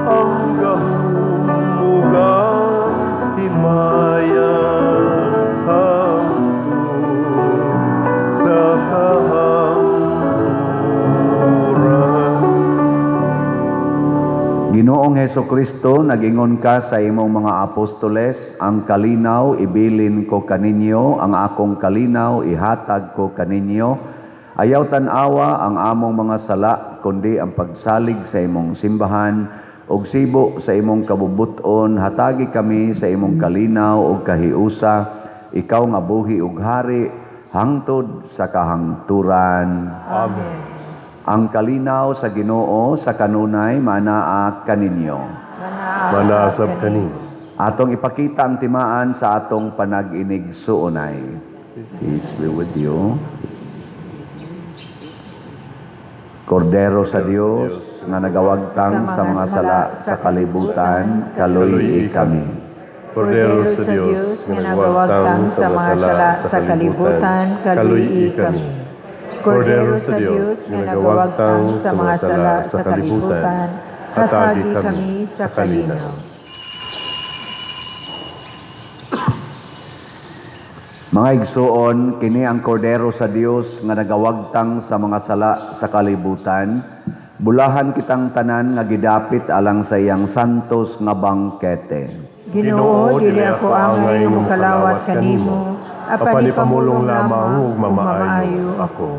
ang gahumugan, himaya, hangtod sa kahangturan. Ginoong Hesus Kristo, nagingon ka sa imong mga apostoles, ang kalinaw ibilin ko kaninyo, ang akong kalinaw ihatag ko kaninyo. Ayaw tanawa ang among mga sala, kundi ang pagsalig sa imong simbahan, og sibo sa imong kabubuton, hatagi kami sa imong kalinaw ug kahiusa, ikaw nga buhi ug hari, hangtod sa kahangturan. Amen. Ang kalinaw sa Ginoo sa kanunay manaa kaninyo. Manasab kani. Atong ipakita ang timaan sa atong panag-inigsuonay. Peace be with you. Kordero sa Dios nga nagawagtang sa mga sala sa kalibutan, kaluy kami. Kordero sa Dios, nga nagawagtang sa mga sala sa kalibutan, kaluy kami. Kordero sa Dios, nga nagawagtang sa mga sala sa kalibutan, hatagi kami sa kalinaw. Mga igsuon, kini ang kordero sa Dios nga nagawagtang sa mga sala sa kalibutan. Bulahan kitang tanan nga gidapit alang sa iyang santos nga bangkete. Ginoo, dili ako angay nga mokalawat kanimo, apani pamulong lamang ug mamaayo ako.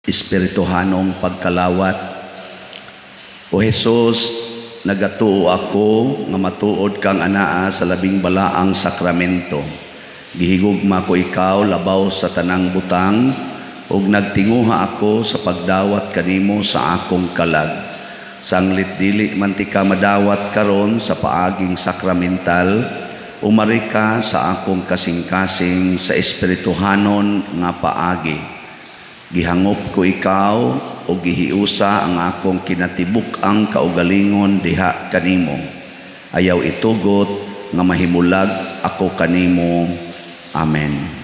Espirituhanong pagkalawat. O Jesus, nagatuo ako nga matuod kang anaa sa labing balaang sakramento. Gihigugma ko ikaw labaw sa tanang butang ug nagtinguha ako sa pagdawat kanimo sa akong kalag. Sanglit dili man ti ka madawat karon sa paaging sakramental, umari ka sa akong kasing-kasing sa espirituhanon nga paagi. Gihangop ko ikaw o gihiusa ang akong kinatibuk ang kaugalingon diha kanimo. Ayaw itugot nga mahimulag ako kanimo. Amen.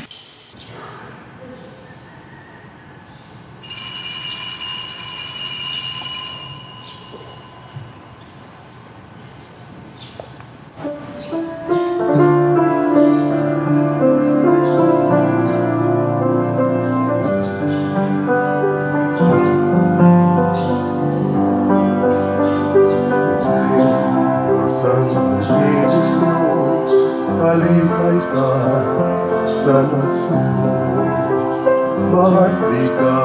Talipay ka sa nagsunod, bakit di ka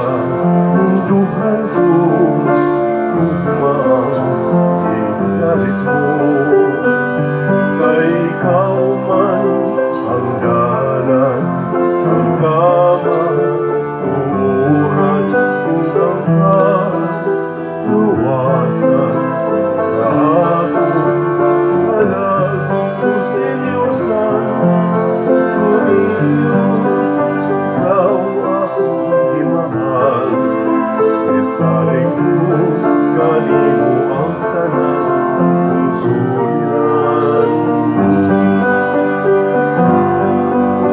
munduhan ko, kumang inalit mo, kay ikaw man ang dalan, ang kamang turan, unang luwasan sa akong kalag. Seryosan, kuninyo, ikaw akong imahal. Isaling ko, kanimo ang tanan, kung suliran.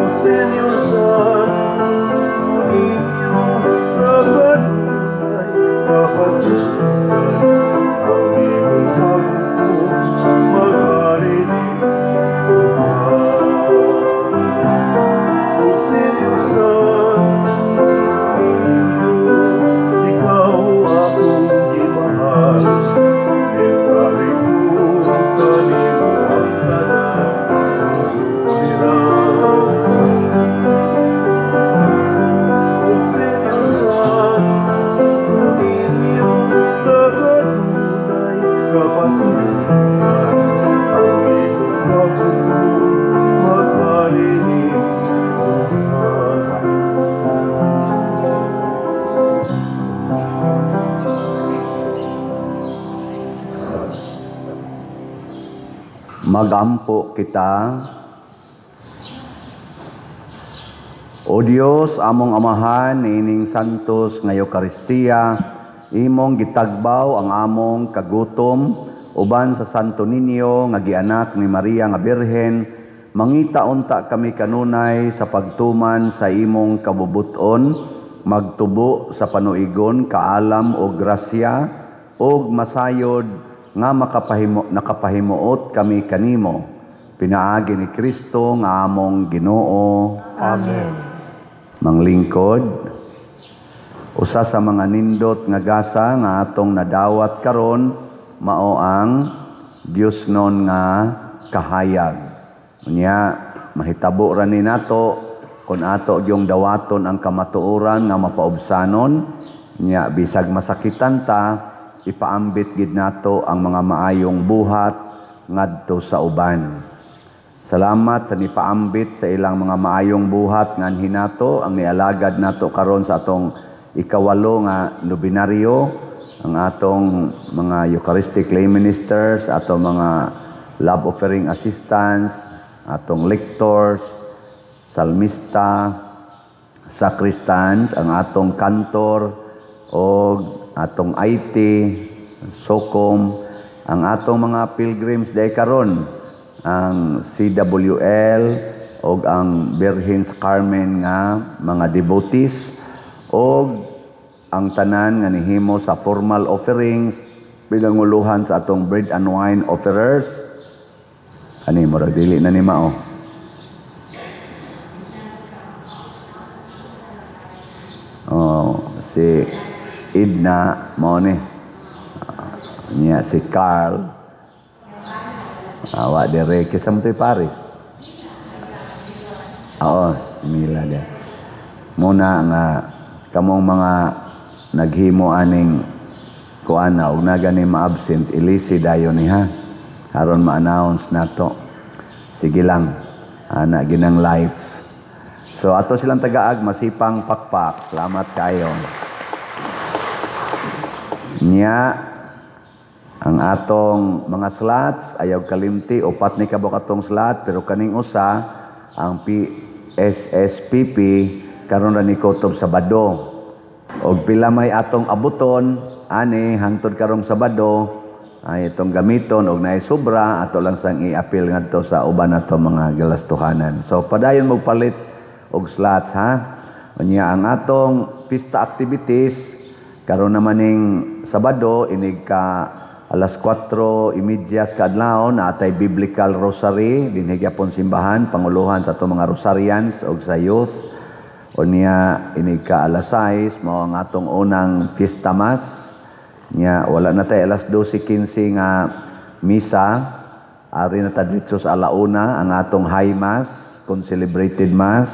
Seryosan, kuninyo, sa kanunay, kapasukan, ang imong pagkukum, magharinig. Ikaw akong gimahal, isali ko kanimo ang tanan, kung suliran. Kung seryosan, kuninyo sa kanunay, kapasigan, ang imong pagkukum, magharinig. Magampo kita. O Dios, among amahan, ining santos nga Eucharistia, imong gitagbaw ang among kagutom, uban sa Santo Niño nga gianak ni Maria nga Birhen, mangita unta kami kanunay sa pagtuman sa imong kabubuton, magtubo sa panuigon, kaalam o grasya, o masayod nga nakapahimuot kami kanimo. Pinaagi ni Kristo nga among Ginoo. Amen. Manglingkod, usa sa mga nindot nga gasa nga atong nadawat karon mao ang Dios non nga kahayag. Unya mahitabo ra ni nato kun ato yung dawaton ang kamatuoran nga mapaubsanon, nya bisag masakitan ta, ipaambit gid nato ang mga maayong buhat ngadto sa uban. Salamat sa nipaambit sa ilang mga maayong buhat nganhi nato ang nialagad nato karon sa atong ikawalo nga nobinaryo, ang atong mga Eucharistic lay ministers, atong mga love offering assistants, atong lectors, salmista, sakristan, ang atong kantor, o atong IT, sokom, ang atong mga pilgrims day karon, ang CWL, o ang Birhen sa Carmen nga mga devotees, o ang tanan nga nihimo sa formal offerings, pinanguluhan sa atong bread and wine offerers. Ani mo ra dili na ni mao. Si Idna mo ni. Niya si Carl. Awa dire kisa mo Paris. Oo, si Mila dia. Muna nga kamong mga naghimo aning kuana ug na gani ma-absent ilisi dayon ni ha. Aron ma-announce nato. Sige lang. Ana ginang live. So ato silang tagaag masipang pakpak. Salamat kayo. Nya ang atong mga slots ayaw kalimti upat ni kabuk atong slot pero kaning usa ang PSSPP karon ra ni kutob Sabado. Og pila may atong abuton ani hangtod karong Sabado ay itong gamiton og naay sobra ato lang sang i-appeal ngadto sa uban nato mga galastuhanan. So padayon magpalit og slots ha. Unya ang atong pista activities karon naman ning Sabado inig ka alas 4:30 kadlawon na atay biblical rosary dinhi gyapon simbahan panguluhan sa atong mga rosarians og sa youth. Unya inig ka alas 6 mao ang atong unang fiesta mass. Nya wala na tay alas 12:15 nga misa. Ari na ta dito sa alauna ang atong high mass kun celebrated mass.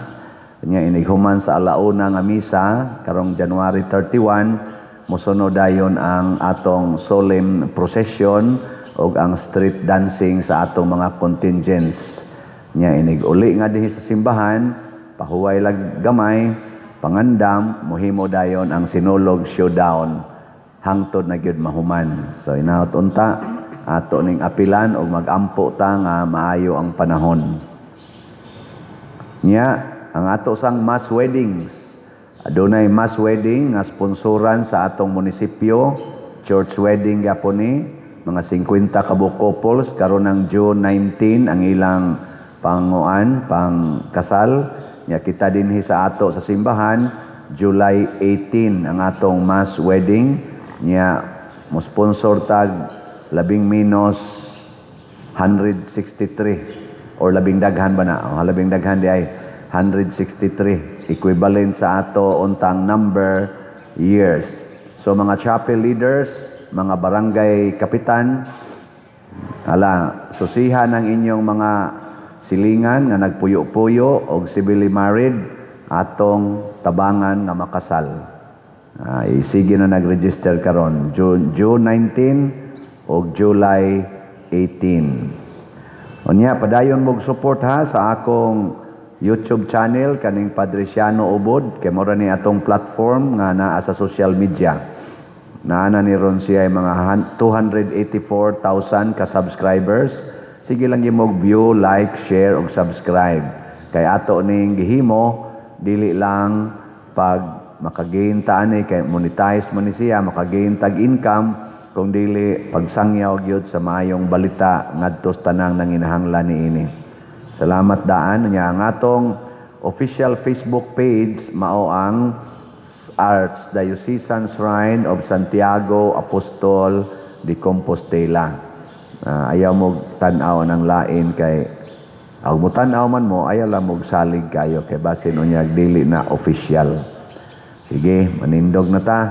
Nya inig human sa alauna nga misa karong January 31 mosunod dayon ang atong solemn procession o ang street dancing sa atong mga contingents. Nya inig uli nga dihi sa simbahan, pahuway lag gamay, pangandam, mohimo dayon ang sinulog showdown hangtod na gyud mahuman. So inaot unta ato ning apilan og magampo ta nga maayo ang panahon. Nya ang ato sang mass weddings. Adunay mass wedding nga sponsoran sa atong munisipyo, church wedding gyapon ni, mga 50 ka couples karon ng June 19 ang ilang pang kasal. Nya kita dinhi sa ato sa simbahan July 18 ang atong mass wedding. Nya mo sponsor tag labing minus 163 or labing daghan ba na? Labing daghan di ay 163 equivalent sa ato untang number years. So mga chapel leaders, mga barangay kapitan, susihan ang inyong mga silingan nga nagpuyo-puyo og civilly married atong tabangan nga makasal. Isige na nag-register karon June 19 og July 18. Unya padayon mog support ha sa akong YouTube channel kaning Padresiano Ubod kay mora ni atong platform nga naa sa social media. Naana ni ron siya mga 284,000 ka subscribers. Sige lang imog view, like, share ug subscribe. Kay ato ning gihimo dili lang pag makagain ta ani kay monetize man ni siya, makagain tag income kung dili pagsangyaw gyud sa maayong balita ngadto sa tanang nanginahanglan niini. Salamat daan niya ang atong official Facebook page mao ang Archdiocesan Shrine of Santiago Apostol de Compostela. Ayaw mo tan-aw ng lain kay ang mo tan-aw man mo ayaw lang mo salig kayo kay basin unya dili na official. Sige, manindog na ta.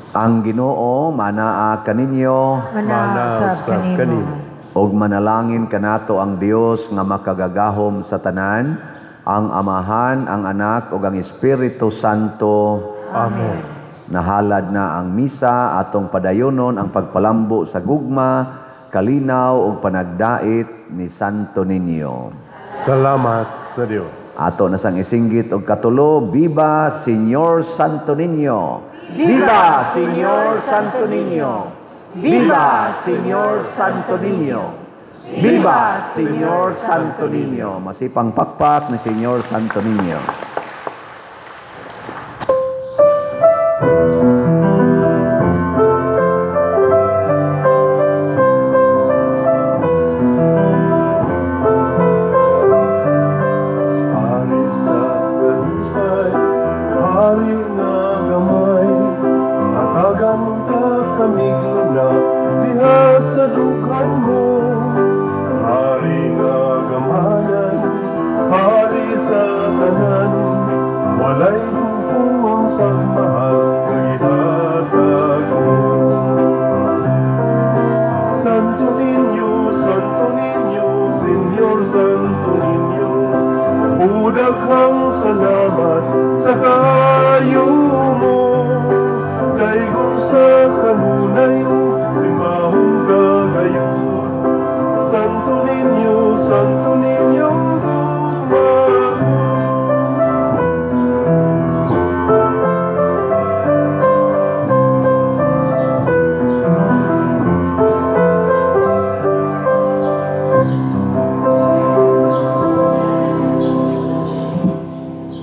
Ang Ginoo manaa kaninyo Mana sa kanimo. Og manalangin kanato ang Dios nga makagagahom sa tanan, ang Amahan, ang Anak ug ang Espiritu Santo. Amen. Nahalad na ang misa, atong padayonon ang pagpalambo sa gugma, kalinaw ug panagdait ni Santo Niño. Salamat sa Diyos. Ato na sang isinggit og katulo, Viva Señor Santo Niño! Viva Señor Santo Niño! Viva Señor Santo Niño! Viva Señor Santo Niño! Masipang pakpak ni Señor Santo Niño. Hari sa buhay, hari nga gamay, hatagan ka kamiglo diha sa dukhan mo. Hari nga gamanan, hari sa tanan, walay tupo ang pagmahal nga ihatag mo. Santo Niño, Señor Santo Niño, udaghang salamat sa kayo mo, daygon sa kanunay